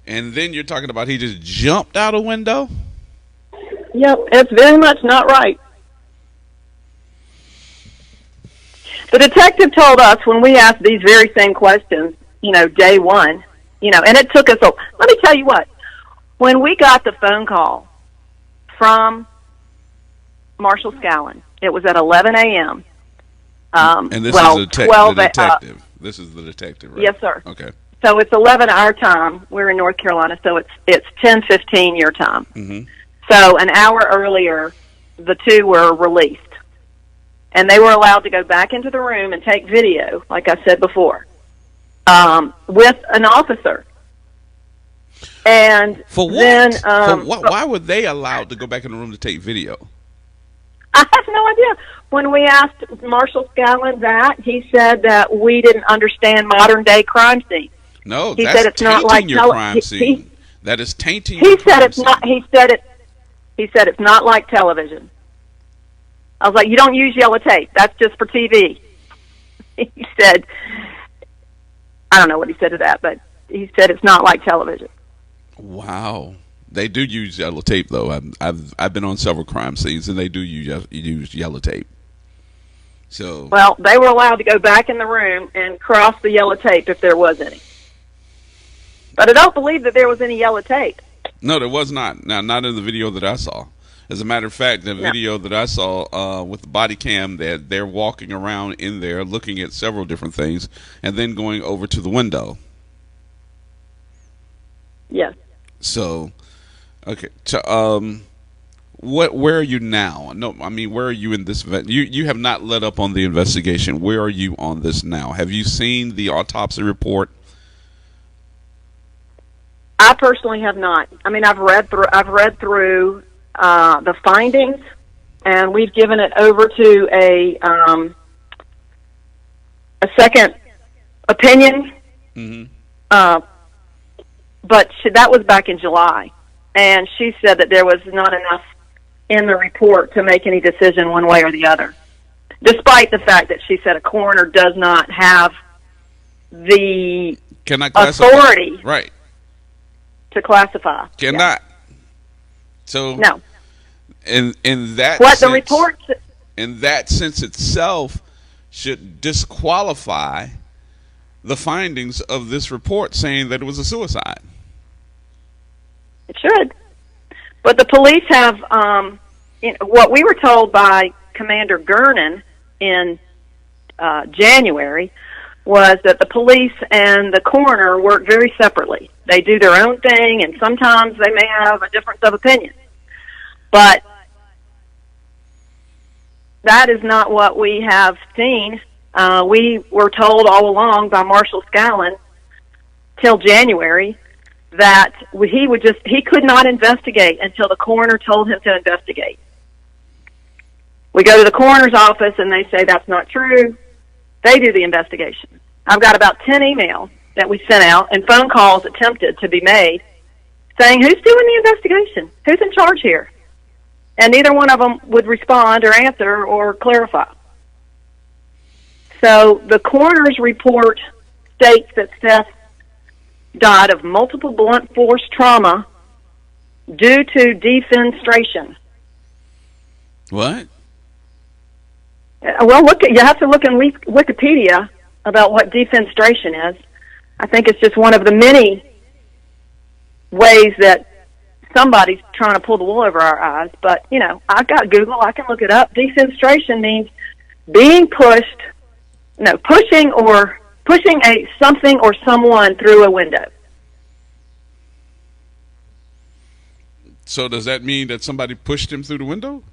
And then you're talking about he just jumped out a window? Yep, it's very much not right. The detective told us when we asked these very same questions, day one, and it took us, let me tell you what, when we got the phone call from Marshall Scallon, it was at 11 a.m. And this is the detective. This is the detective, right? Yes, sir. Okay. So it's 11 our time. We're in North Carolina, so it's 10:15 your time. Mm-hmm. So an hour earlier, the two were released. And they were allowed to go back into the room and take video, like I said before, with an officer. And for what? Then, why were they allowed to go back in the room to take video? I have no idea. When we asked Marshall Scallon that, he said that we didn't understand modern-day crime scenes. No, he that's said it's tainting not like your crime scene. That is tainting your crime scene. He said it's not like television. I was like, you don't use yellow tape. That's just for TV. He said, I don't know what he said to that, but he said it's not like television. Wow. They do use yellow tape, though. I've been on several crime scenes, and they do use yellow tape. So. Well, they were allowed to go back in the room and cross the yellow tape if there was any. But I don't believe that there was any yellow tape. No, there was not. Now, not in the video that I saw. As a matter of fact, the video that I saw with the body cam, that they're walking around in there looking at several different things and then going over to the window. Yes. So, okay. So, where are you now? No, I mean, where are you in this event? You have not let up on the investigation. Where are you on this now? Have you seen the autopsy report? I personally have not. I mean, I've read through the findings, and we've given it over to a second opinion. Mm-hmm. But that was back in July, and she said that there was not enough in the report to make any decision one way or the other, despite the fact that she said a coroner does not have the authority right to classify. Cannot. So no. In that what sense, the report in that sense itself should disqualify the findings of this report saying that it was a suicide. It should. But the police have, what we were told by Commander Gernon in January was that the police and the coroner work very separately. They do their own thing, and sometimes they may have a difference of opinion. But that is not what we have seen. We were told all along by Marshall Scallon till January that he could not investigate until the coroner told him to investigate. We go to the coroner's office and they say that's not true. They do the investigation. I've got about 10 emails that we sent out and phone calls attempted to be made saying, who's doing the investigation? Who's in charge here? And neither one of them would respond or answer or clarify. So the coroner's report states that Seth died of multiple blunt force trauma due to defenestration. What? Well, you have to look in Wikipedia about what defenestration is. I think it's just one of the many ways that somebody's trying to pull the wool over our eyes. But, I've got Google. I can look it up. Defenestration means being pushing something or someone through a window. So does that mean that somebody pushed him through the window?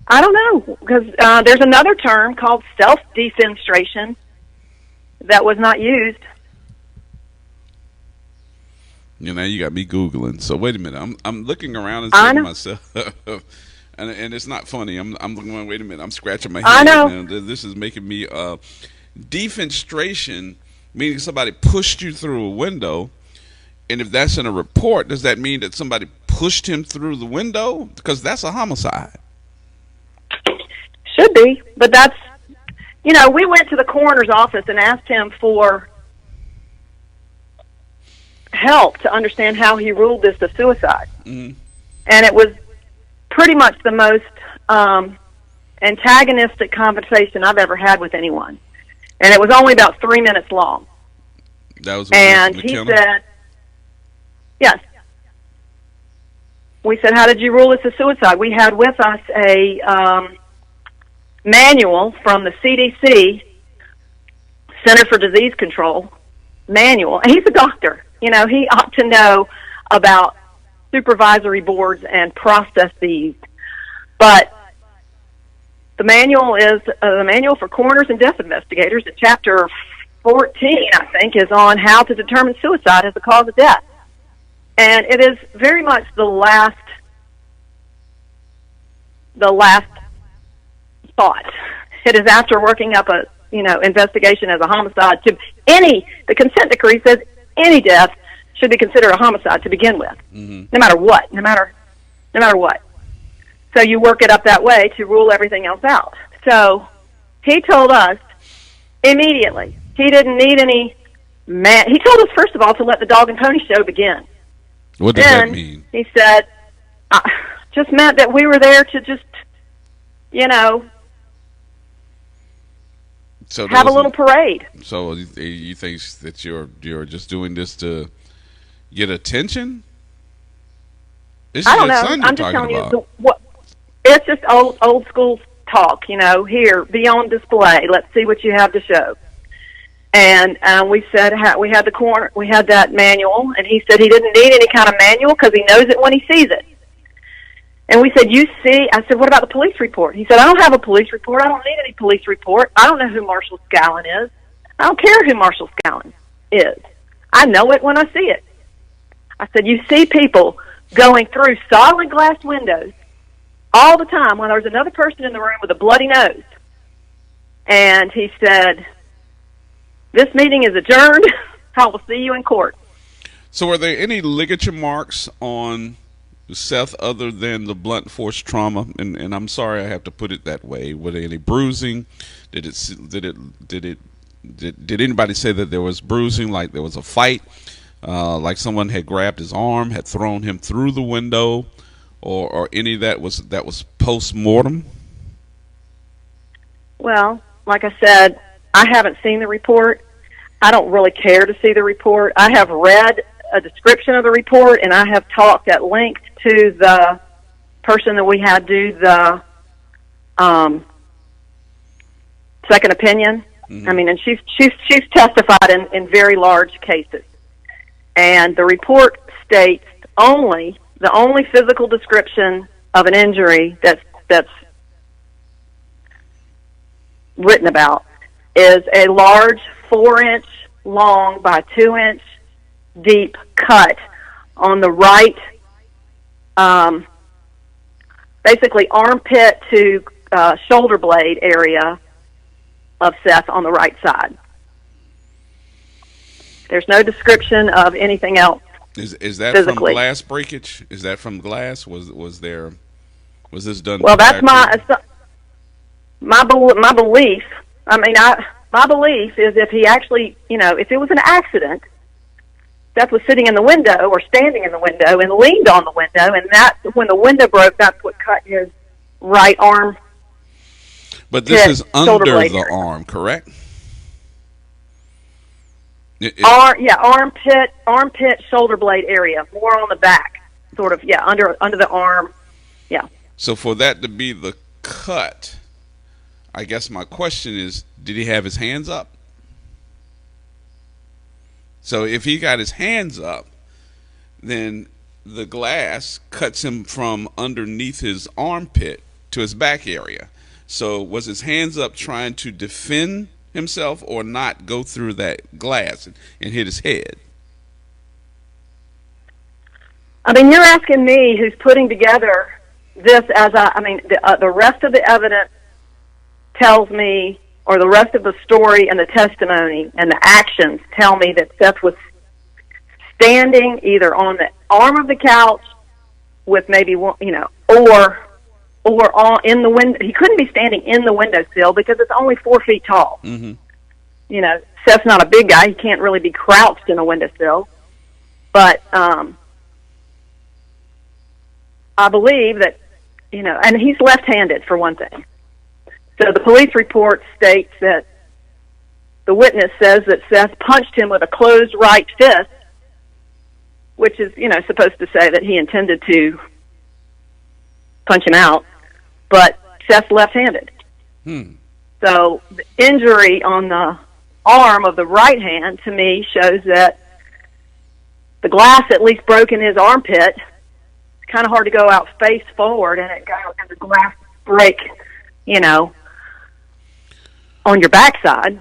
I don't know, because there's another term called self-defenestration that was not used. You got me Googling. So wait a minute. I'm looking around and saying to myself, and it's not funny. I'm looking. Wait a minute. I'm scratching my head. I know. Now. This is making me defenestration, meaning somebody pushed you through a window. And if that's in a report, does that mean that somebody pushed him through the window? Because that's a homicide. Should be, but that's, we went to the coroner's office and asked him for help to understand how he ruled this a suicide. Mm-hmm. And it was pretty much the most antagonistic conversation I've ever had with anyone. And it was only about 3 minutes long. That was with and Mr. he McKenna? said, yes. We said, how did you rule this a suicide? We had with us a manual from the CDC, Center for Disease Control manual. And he's a doctor. You know, he ought to know about supervisory boards and processes. But the manual is the manual for coroners and death investigators. In chapter 14, I think, is on how to determine suicide as the cause of death. And it is very much the last thought. It is after working up a, investigation as a homicide. The consent decree says any death should be considered a homicide to begin with, no matter what, no matter what. So you work it up that way to rule everything else out. So he told us immediately he didn't need any he told us, first of all, to let the dog and pony show begin. What does that mean? He said, just meant that we were there to just, have a little parade. So you think that you're just doing this to get attention? I don't know. I'm just telling you, it's just old school talk. Here, be on display. Let's see what you have to show. And we said we had that manual, and he said he didn't need any kind of manual because he knows it when he sees it. And we said, I said, what about the police report? He said, I don't have a police report. I don't need any police report. I don't know who Marshall Scallon is. I don't care who Marshall Scallon is. I know it when I see it. I said, you see people going through solid glass windows all the time when there's another person in the room with a bloody nose. And he said, this meeting is adjourned. I will see you in court. So were there any ligature marks on Seth other than the blunt force trauma? And I'm sorry I have to put it that way. Were there any bruising? Did anybody say that there was bruising, like there was a fight, like someone had grabbed his arm, had thrown him through the window, or any of that was post-mortem? Well, like I said, I haven't seen the report. I don't really care to see the report. I have read a description of the report, and I have talked at length to the person that we had do the second opinion. Mm-hmm. I mean, and she's testified in very large cases. And the report states the only physical description of an injury that's written about is a large 4-inch long by 2-inch deep cut on the right, basically armpit to shoulder blade area of Seth on the right side. There's no description of anything else. Is that physically from glass breakage? Is that from glass? Was this done? Well, that's my belief. I mean, my belief is if he actually, if it was an accident, Seth was sitting in the window or standing in the window and leaned on the window, and when the window broke, that's what cut his right arm. But this is under the arm, correct? Armpit, shoulder blade area, more on the back, sort of, under the arm, yeah. So for that to be the cut, I guess my question is, did he have his hands up? So if he got his hands up, then the glass cuts him from underneath his armpit to his back area. So was his hands up trying to defend himself or not go through that glass and hit his head? I mean, you're asking me, who's putting together this the rest of the evidence tells me, or the rest of the story and the testimony and the actions tell me that Seth was standing either on the arm of the couch with maybe, or in the window. He couldn't be standing in the windowsill because it's only 4 feet tall. Mm-hmm. Seth's not a big guy. He can't really be crouched in a windowsill. But I believe that, and he's left-handed for one thing. So the police report states that the witness says that Seth punched him with a closed right fist, which is, supposed to say that he intended to punch him out, but Seth's left-handed. So the injury on the arm of the right hand, to me, shows that the glass at least broke in his armpit. It's kind of hard to go out face forward and the glass break, on your backside.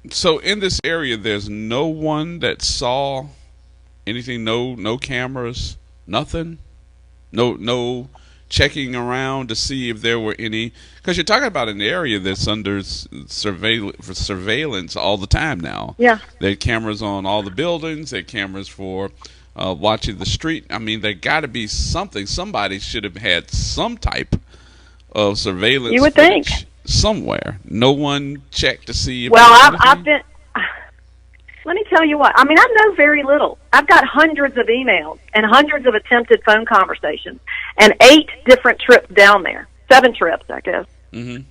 So in this area, there's no one that saw anything, no cameras, nothing, no checking around to see if there were any, because you're talking about an area that's under surveillance all the time now. Yeah. There are cameras on all the buildings. There are cameras for watching the street. I mean, there got to be something. Somebody should have had some type of surveillance. You would think. Somewhere. No one checked to see if. Well, I've been. Let me tell you what. I mean, I know very little. I've got hundreds of emails and hundreds of attempted phone conversations and 8 different trips down there. 7 trips, I guess. Mm-hmm.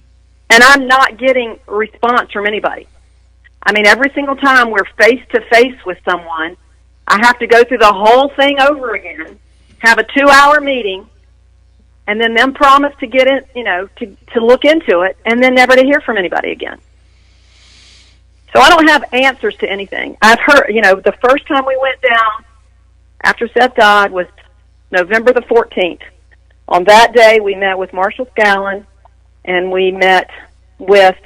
And I'm not getting response from anybody. I mean, every single time we're face to face with someone, I have to go through the whole thing over again, have a 2-hour meeting, and then them promise to get in, to look into it, and then never to hear from anybody again. So I don't have answers to anything. I've heard, the first time we went down after Seth died was November the 14th. On that day, we met with Marshall Scallon, and we met with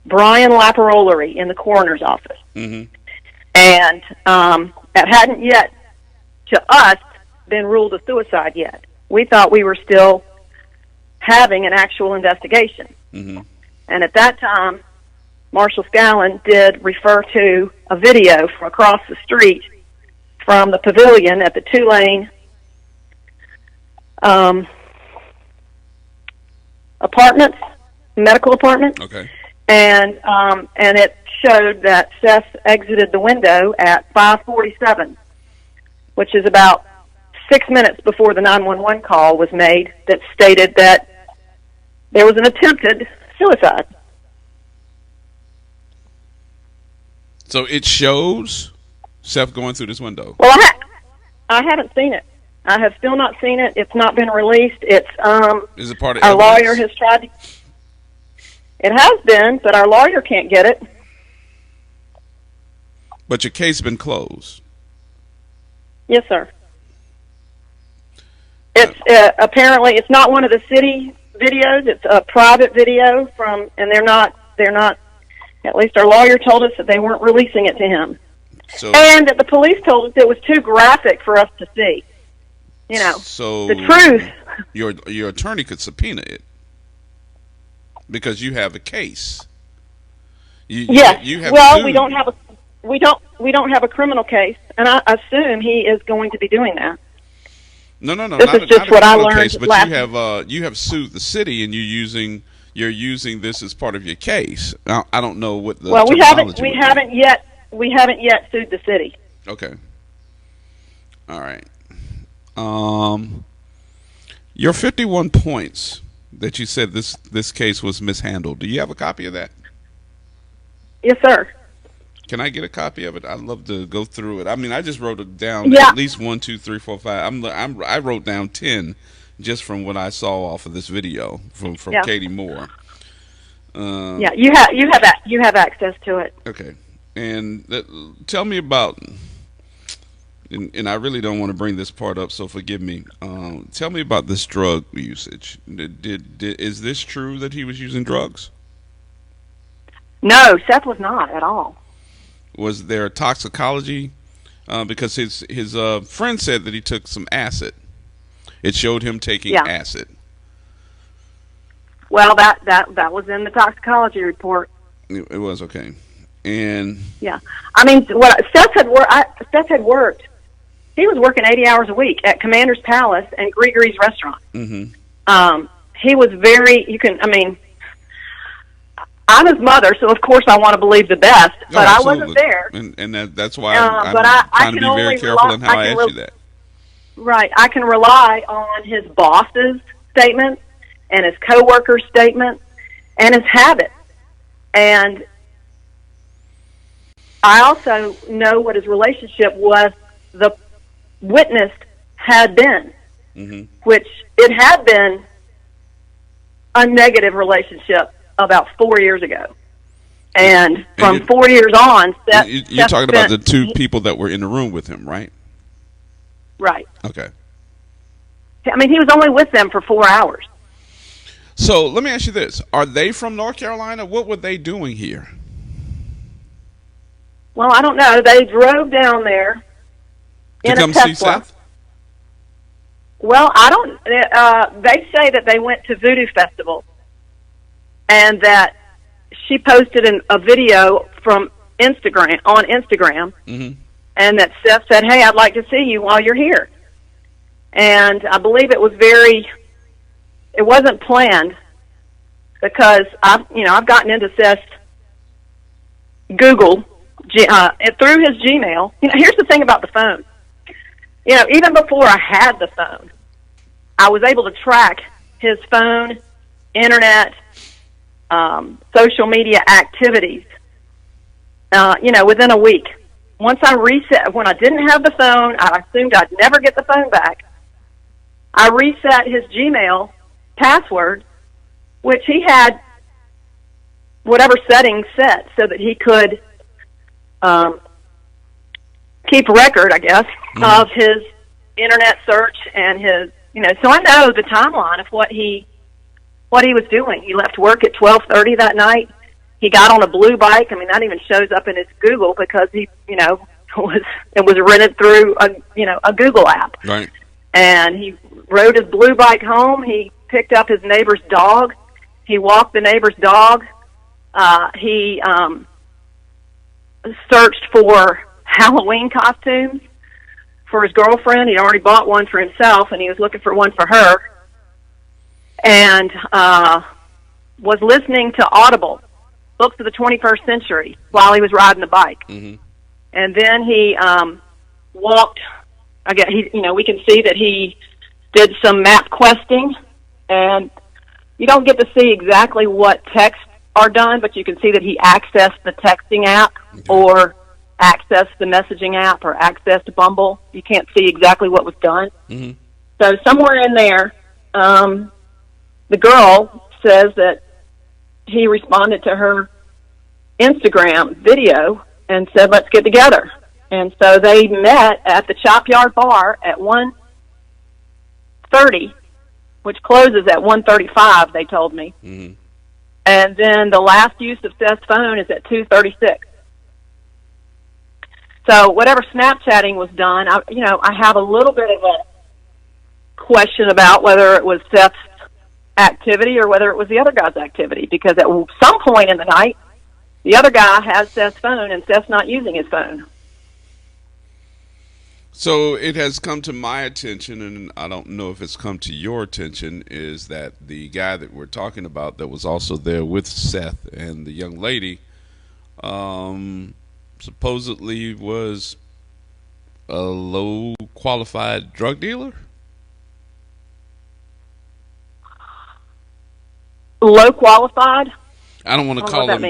Brian Laparolari in the coroner's office. Mm-hmm. And that hadn't yet, to us, been ruled a suicide yet. We thought we were still having an actual investigation. Mm-hmm. And at that time, Marshall Scallon did refer to a video from across the street from the pavilion at the Tulane apartments, medical apartment. Okay. And it showed that Seth exited the window at 5:47, which is about 6 minutes before the 911 call was made that stated that there was an attempted suicide. So it shows Seth going through this window. Well, I haven't seen it. I have still not seen it. It's not been released. It's Is it part of our evidence? lawyer has tried to. It has been, but our lawyer can't get it. But your case been closed. Yes, sir. It's apparently it's not one of the city videos. It's a private video from, and they're not. At least our lawyer told us that they weren't releasing it to him, and that the police told us it was too graphic for us to see. So the truth. Your attorney could subpoena it because you have a case. Yes. You have well, sued. we don't have a criminal case, and I assume he is going to be doing that. No. This is just what I learned case, but last. you have sued the city, and you're using this as part of your case. Now, I don't know what the we haven't yet sued the city. Okay. All right. Your 51 points that you said this case was mishandled. Do you have a copy of that? Yes, sir. Can I get a copy of it? I'd love to go through it. I mean, I just wrote it down. Yeah. At least 1, 2, 3, 4, 5. I wrote down 10 just from what I saw off of this video from Katie Moore. Yeah, you have access to it. Okay, and tell me about. And I really don't want to bring this part up, so forgive me. Tell me about this drug usage. Is this true that he was using drugs? No, Seth was not at all. Was there toxicology? Because his friend said that he took some acid. It showed him taking acid. Well, that was in the toxicology report. It was okay, and yeah, I mean, Seth had worked. He was working 80 hours a week at Commander's Palace and Gregory's Restaurant. Mm-hmm. He was very. I'm his mother, so of course I want to believe the best, but I wasn't there. And that's why I'm trying to be very careful in how I ask you that. Right. I can rely on his boss's statements and his coworkers' statements and his habits. And I also know what his relationship with the witness had been, which it had been a negative relationship about 4 years ago. And from 4 years on, you're talking about the two people that were in the room with him, right? Right. Okay. I mean, he was only with them for 4 hours. So let me ask you this. Are they from North Carolina? What were they doing here? Well, I don't know. They drove down there in a Tesla. To come see Seth? Well, I don't. They say that they went to Voodoo Festival and that she posted a video from Instagram on Instagram, and that Seth said, "Hey, I'd like to see you while you're here." And I believe it wasn't planned because I've gotten into Seth's Google through his Gmail. Here's the thing about the phone. Even before I had the phone, I was able to track his phone, internet, social media activities, within a week. Once I reset, when I didn't have the phone, I assumed I'd never get the phone back. I reset his Gmail password, which he had whatever settings set so that he could keep record, I guess, of his internet search and his, so I know the timeline of what he was doing. He left work at 12:30 that night. He got on a blue bike. I mean, that even shows up in his Google because he, it was rented through a Google app. Right. And he rode his blue bike home. He picked up his neighbor's dog. He walked the neighbor's dog. He searched for Halloween costumes for his girlfriend. He'd already bought one for himself, and he was looking for one for her. And was listening to Audible, books of the 21st century, while he was riding the bike. And then he walked. Again, we can see that he did some map questing, and you don't get to see exactly what texts are done, but you can see that he accessed the texting app or accessed the messaging app or accessed Bumble. You can't see exactly what was done. So somewhere in there, the girl says that he responded to her Instagram video and said, "Let's get together." And so they met at the Chop Yard Bar at 1:30, which closes at 1:35, they told me. And then the last use of Seth's phone is at 2:36. So whatever Snapchatting was done, I have a little bit of a question about whether it was Seth's activity or whether it was the other guy's activity, because at some point in the night, the other guy has Seth's phone and Seth's not using his phone. So it has come to my attention, and I don't know if it's come to your attention, is that the guy that we're talking about that was also there with Seth and the young lady supposedly was a low-qualified drug dealer? Low qualified? I don't want to call him,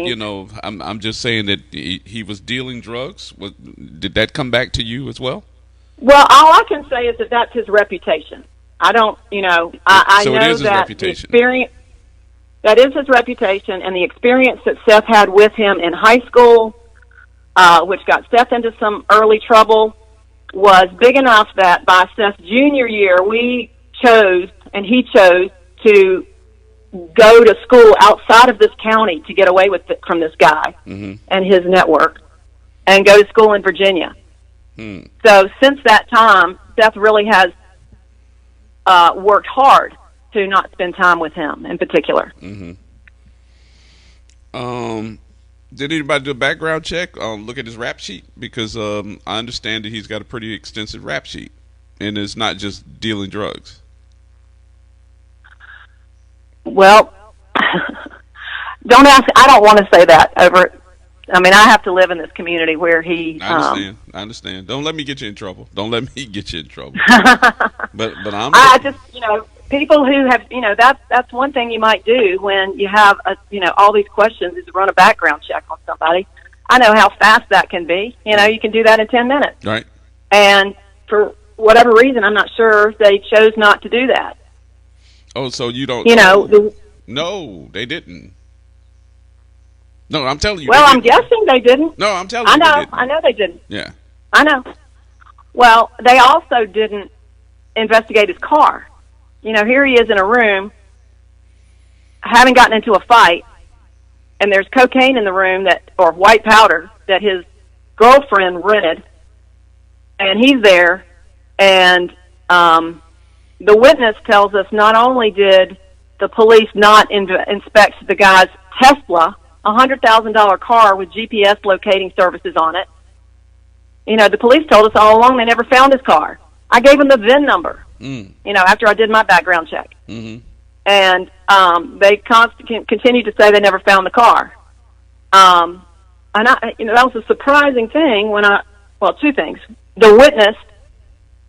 I'm just saying that he was dealing drugs. Did that come back to you as well? Well, all I can say is that that's his reputation. I don't, I so know it is his that reputation. That is his reputation, and the experience that Seth had with him in high school, which got Seth into some early trouble, was big enough that by Seth's junior year, he chose to go to school outside of this county to get away from this guy and his network and go to school in Virginia. So since that time, Seth really has worked hard to not spend time with him in particular. Did anybody do a background check? Look at his rap sheet? Because I understand that he's got a pretty extensive rap sheet, and it's not just dealing drugs. Well, don't ask. I don't want to say that over. I mean, I have to live in this community where he. I understand. Don't let me get you in trouble. But I'm. I just, people who have, that's one thing you might do when you have, all these questions is run a background check on somebody. I know how fast that can be. You can do that in 10 minutes. Right. And for whatever reason, I'm not sure they chose not to do that. Oh, so you don't. No, they didn't. No, I'm telling you. Well, I'm guessing they didn't. No, I'm telling you. I know they didn't. Yeah. I know. Well, they also didn't investigate his car. Here he is in a room, having gotten into a fight, and there's cocaine in the room or white powder that his girlfriend rented, and he's there, and the witness tells us not only did the police not inspect the guy's Tesla, a $100,000 car with GPS locating services on it. The police told us all along they never found his car. I gave them the VIN number, after I did my background check. Mm-hmm. And they continued to say they never found the car. And that was a surprising thing two things. The witness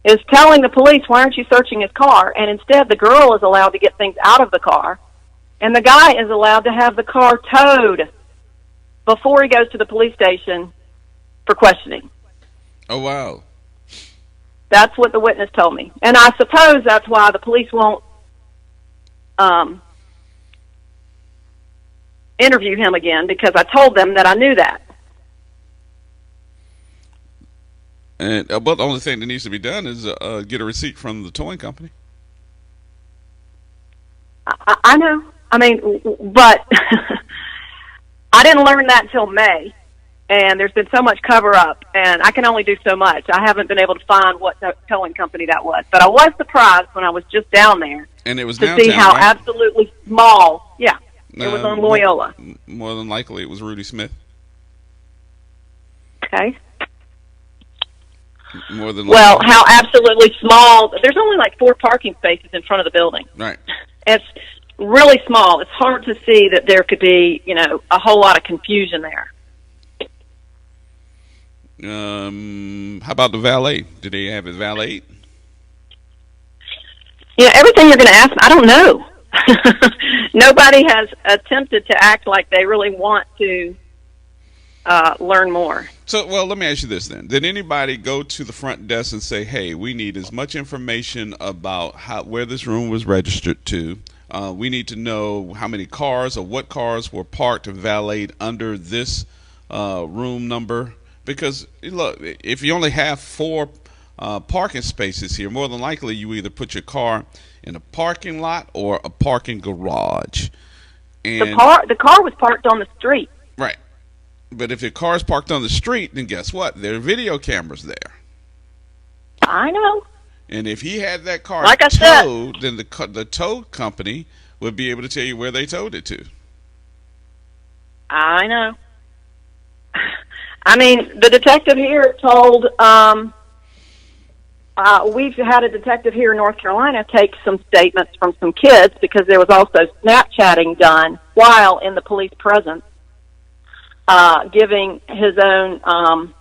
is telling the police, why aren't you searching his car? And instead, the girl is allowed to get things out of the car. And the guy is allowed to have the car towed before he goes to the police station for questioning. Oh, wow. That's what the witness told me. And I suppose that's why the police won't interview him again, because I told them that I knew that. And but the only thing that needs to be done is get a receipt from the towing company. I know. I mean, but I didn't learn that until May, and there's been so much cover-up, and I can only do so much. I haven't been able to find what towing company that was, but I was surprised when I was just down there and it was to downtown, see how right? absolutely small. Yeah, it was on Loyola. More than likely, it was Rudy Smith. Okay. More than likely. Well, how absolutely small. There's only like 4 parking spaces in front of the building. Right. It's really small. It's hard to see that there could be, a whole lot of confusion there. How about the valet? Did they have his valet? Everything you're going to ask, I don't know. Nobody has attempted to act like they really want to learn more. So, well, let me ask you this then. Did anybody go to the front desk and say, hey, we need as much information about where this room was registered to? We need to know how many cars or what cars were parked and valeted under this room number. Because, look, if you only have 4 parking spaces here, more than likely you either put your car in a parking lot or a parking garage. And the car was parked on the street. Right. But if your car is parked on the street, then guess what? There are video cameras there. I know. And if he had that car like towed, then the tow company would be able to tell you where they towed it to. I know. I mean, the detective here told, we've had a detective here in North Carolina take some statements from some kids because there was also Snapchatting done while in the police presence, giving his own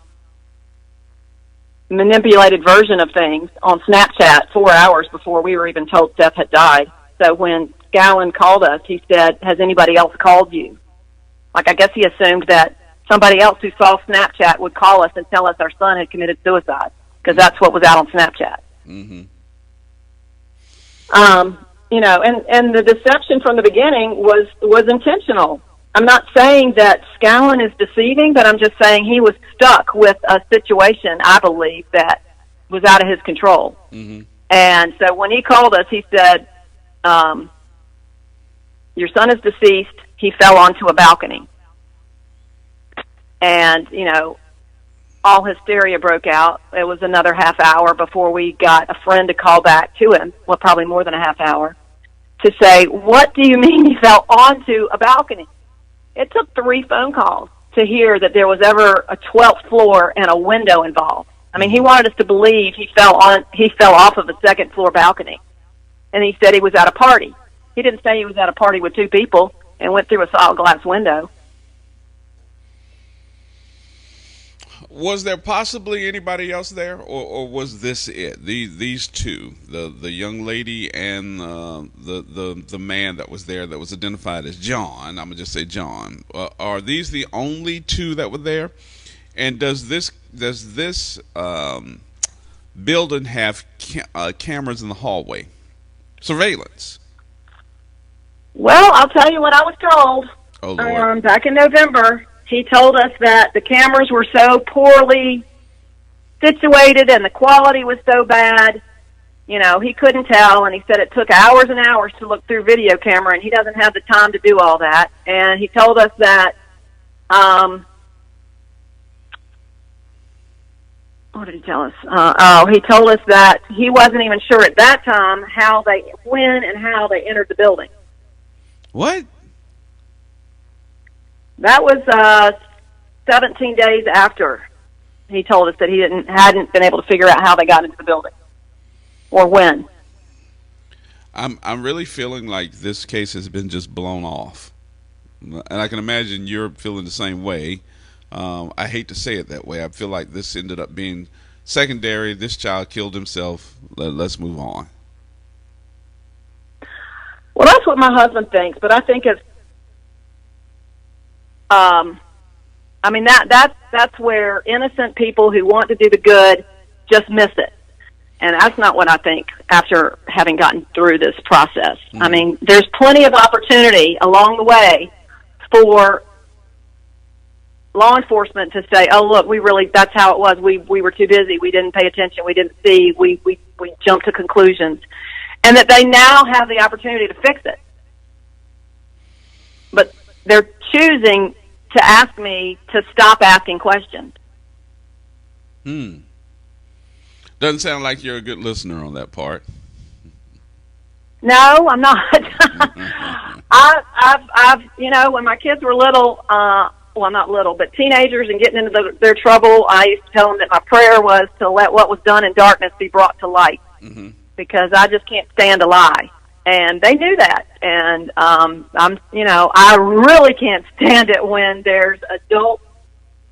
manipulated version of things on Snapchat 4 hours before we were even told Seth had died. So when Scowen called us, he said, has anybody else called you? Like, I guess he assumed that somebody else who saw Snapchat would call us and tell us our son had committed suicide, because that's what was out on Snapchat. Mm-hmm. And the deception from the beginning was intentional. I'm not saying that Scowen is deceiving, but I'm just saying he was stuck with a situation, I believe, that was out of his control. Mm-hmm. And so when he called us, he said, your son is deceased. He fell onto a balcony. And, all hysteria broke out. It was another half hour before we got a friend to call back to him, well, probably more than a half hour, to say, what do you mean he fell onto a balcony? It took 3 phone calls to hear that there was ever a 12th floor and a window involved. I mean, he wanted us to believe he fell off of a 2nd floor balcony. And he said he was at a party. He didn't say he was at a party with 2 people. and went through a solid glass window. Was there possibly anybody else there, or was this it? These two, the young lady and the man that was there that was identified as John. I'm gonna just say John. Are these the only two that were there? And does this building have cameras in the hallway, surveillance? Well, I'll tell you what I was told. Oh, Lord. Back in November, he told us that the cameras were so poorly situated and the quality was so bad, you know, he couldn't tell, and he said it took hours and hours to look through video camera, and he doesn't have the time to do all that. And he told us that, what did he tell us? He told us that he wasn't even sure at that time when and how they entered the building. What? That was 17 days after he told us that he hadn't been able to figure out how they got into the building or when. I'm really feeling like this case has been just blown off, and I can imagine you're feeling the same way. I hate to say it that way. I feel like this ended up being secondary. This child killed himself. Let's move on. Well, that's what my husband thinks, but I think it's I mean, that's where innocent people who want to do the good just miss it. And that's not what I think after having gotten through this process. Mm-hmm. I mean, there's plenty of opportunity along the way for law enforcement to say, oh, look, that's how it was. We were too busy. We didn't pay attention. We didn't see. We jumped to conclusions. And that they now have the opportunity to fix it. But they're choosing to ask me to stop asking questions. Doesn't sound like you're a good listener on that part. No, I'm not. I've when my kids were little, well, not little, but teenagers and getting into their trouble, I used to tell them that my prayer was to let what was done in darkness be brought to light, because I just can't stand a lie. And they knew that. And I really can't stand it when there's adults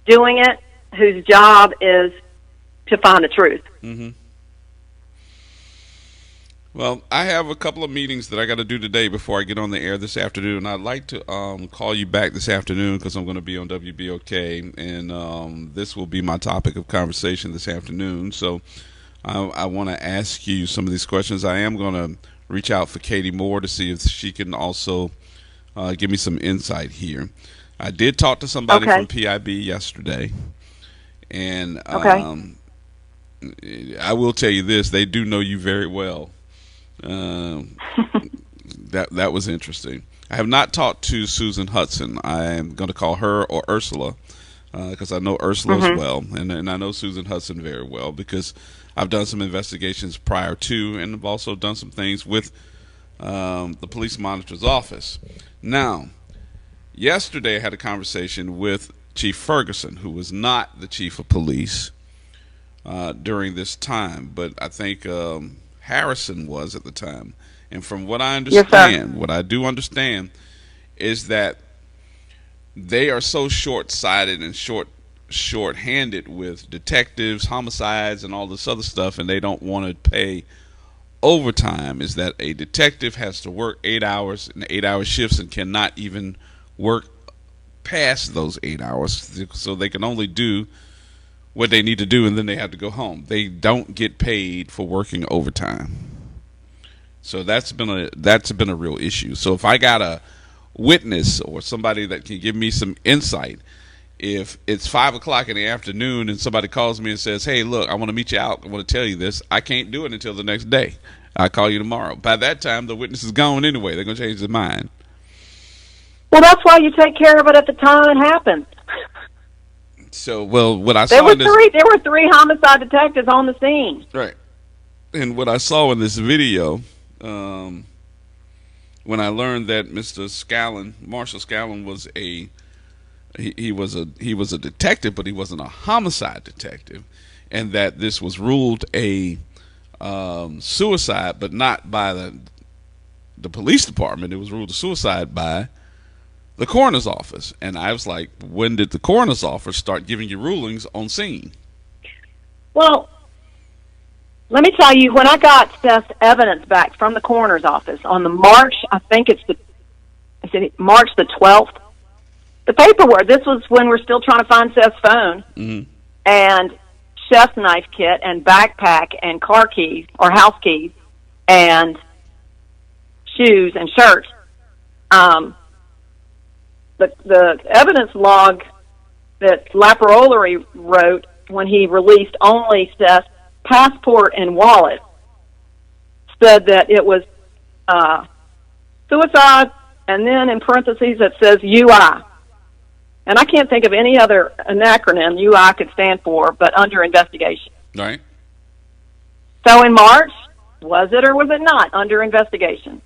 doing it whose job is to find the truth. Well, I have a couple of meetings that I got to do today before I get on the air this afternoon. I'd like to call you back this afternoon because I'm going to be on WBOK, and this will be my topic of conversation this afternoon. So I want to ask you some of these questions. I am going to reach out for Katie Moore to see if she can also give me some insight here. I did talk to somebody from PIB yesterday, and I will tell you this: they do know you very well. That was interesting. I have not talked to Susan Hudson. I am going to call her or Ursula because I know Ursula as well, and I know Susan Hudson very well because I've done some investigations prior to, and I've also done some things with the police monitor's office. Now, yesterday I had a conversation with Chief Ferguson, who was not the chief of police during this time, but I think Harrison was at the time. And from what I understand, what I do understand is that they are so short-sighted and short-handed with detectives, homicides, and all this other stuff, and they don't want to pay overtime, is that a detective has to work 8 hours and 8-hour shifts and cannot even work past those 8 hours. So they can only do what they need to do, and then they have to go home. They don't get paid for working overtime. So that's been a real issue. So if I got a witness or somebody that can give me some insight, if it's 5 o'clock in the afternoon and somebody calls me and says, hey, look, I want to meet you out, I want to tell you this, I can't do it until the next day. I'll call you tomorrow. By that time, the witness is gone anyway. They're going to change their mind. Well, that's why you take care of it at the time it happens. So, well, what I there saw there were three homicide detectives on the scene. Right. And what I saw in this video, when I learned that Mr. Scallon, Marshall Scallon, was he was a detective, but he wasn't a homicide detective, and that this was ruled a suicide, but not by the police department. It was ruled a suicide by the coroner's office. And I was like, when did the coroner's office start giving you rulings on scene? Well, let me tell you, when I got Seth's evidence back from the coroner's office on the March, I think it's March the 12th, the paperwork, this was when we're still trying to find Seth's phone, and chef's knife kit and backpack and car keys or house keys and shoes and shirts. The evidence log that Laparolari wrote when he released only Seth's passport and wallet said that it was suicide, and then in parentheses it says UI. And I can't think of any other acronym UI could stand for, but under investigation. Right. So in March, was it or was it not under investigation?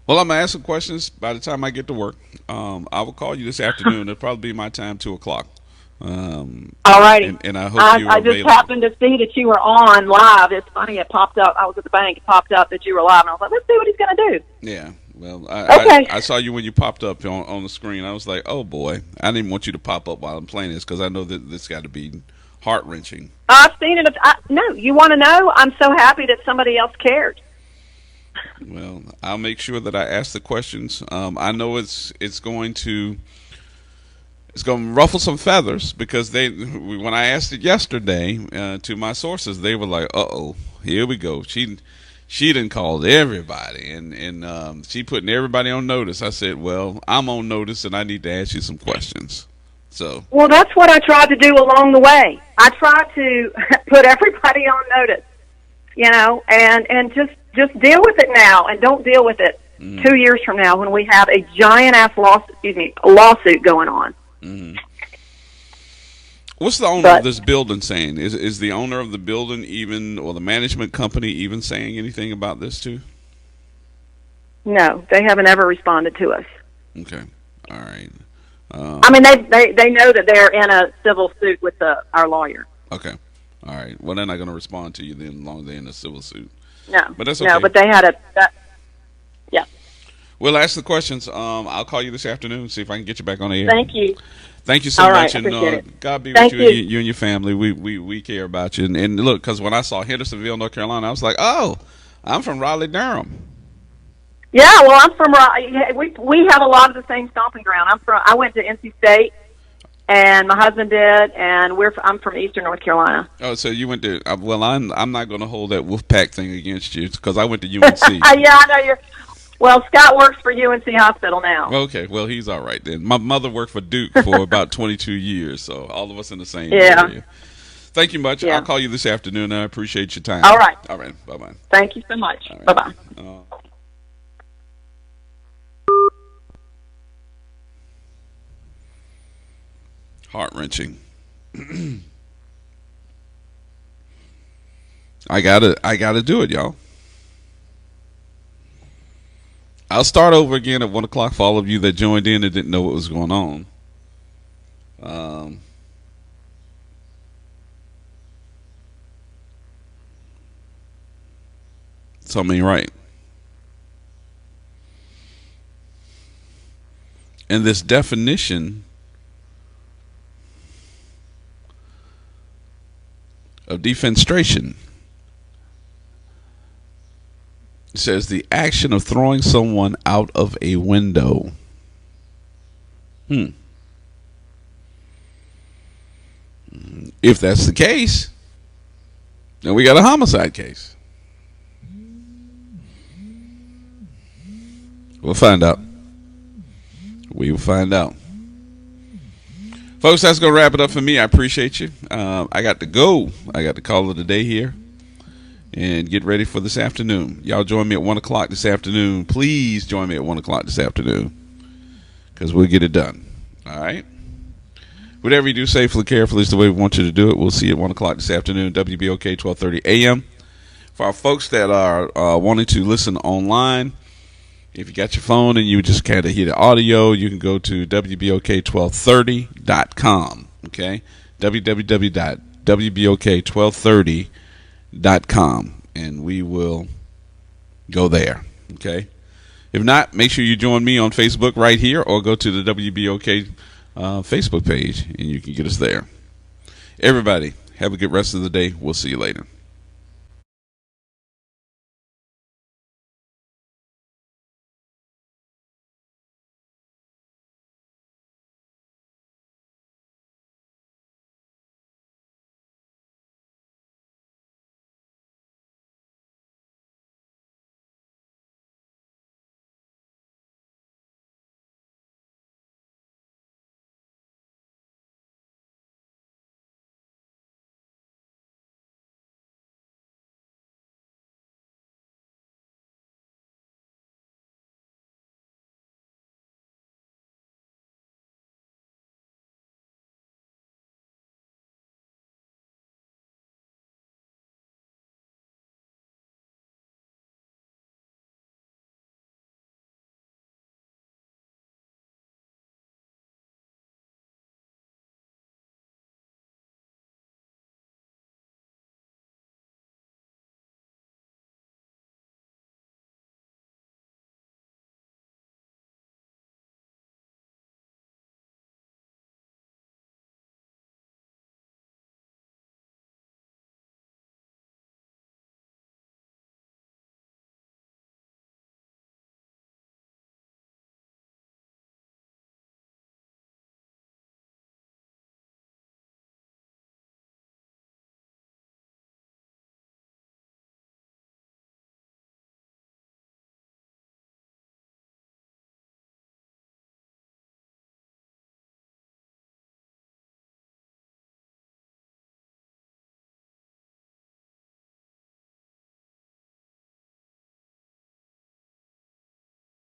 Well, I'm going to ask some questions by the time I get to work. I will call you this afternoon. It'll probably be my time, 2 o'clock. All righty. And I hope you're I just available. happened to see that you were on live. It's funny, it popped up. I was at the bank. It popped up that you were live. And I was like, let's see what he's going to do. Yeah. Well, Okay. I saw you when you popped up on the screen. I was like, oh, boy. I didn't want you to pop up while I'm playing this because I know that this got to be heart-wrenching. I've seen it. No, you want to know? I'm so happy that somebody else cared. Well, I'll make sure that I ask the questions. I know it's going to ruffle some feathers because when I asked it yesterday to my sources, they were like, "Uh-oh, here we go." She done called everybody and she putting everybody on notice. I said, "Well, I'm on notice and I need to ask you some questions." So. Well, that's what I tried to do along the way. I tried to put everybody on notice, and just deal with it now, and don't deal with it 2 years from now when we have a giant ass lawsuit going on. What's the owner of this building saying? Is the owner of the building or the management company even saying anything about this too? No, they haven't ever responded to us. Okay, all right. I mean, they know that they're in a civil suit with our lawyer. Okay, all right. Well, they're not going to respond to you then, as long as they're in a civil suit. No, but that's okay. No, but they had yeah. We'll ask the questions. I'll call you this afternoon, see if I can get you back on the air. Thank you. Thank you so much, and it. God be Thank with you and your family. We care about you. And look, because when I saw Hendersonville, North Carolina, I was like, oh, I'm from Raleigh, Durham. Yeah, well, I'm from Raleigh. We have a lot of the same stomping ground. I went to NC State, and my husband did, and I'm from Eastern North Carolina. Oh, so you went to? Well, I'm not going to hold that Wolfpack thing against you because I went to UNC. Yeah, I know you're. Well, Scott works for UNC Hospital now. Okay, well, he's all right then. My mother worked for Duke for about 22 years, so all of us in the same area. Thank you much. Yeah. I'll call you this afternoon. I appreciate your time. All right. All right. Bye-bye. Thank you so much. Right. Bye-bye. Heart-wrenching. I gotta do it, y'all. I'll start over again at 1 o'clock for all of you that joined in and didn't know what was going on. Something ain't right. And this definition of defenestration says the action of throwing someone out of a window. If that's the case, then we got a homicide case. We'll find out. We will find out. Folks, that's going to wrap it up for me. I appreciate you. I got to go. I got to call it a day here and get ready for this afternoon. Y'all join me at 1 o'clock this afternoon. Please join me at 1 o'clock this afternoon because we'll get it done. All right? Whatever you do, safely, carefully is the way we want you to do it. We'll see you at 1 o'clock this afternoon, WBOK 1230 a.m. For our folks that are wanting to listen online, if you got your phone and you just kind of hear the audio, you can go to WBOK1230.com. Okay? www.WBOK1230.com. And we will go there. Okay. If not, make sure you join me on Facebook right here, or go to the WBOK Facebook page, and you can get us there. Everybody, have a good rest of the day. We'll see you later.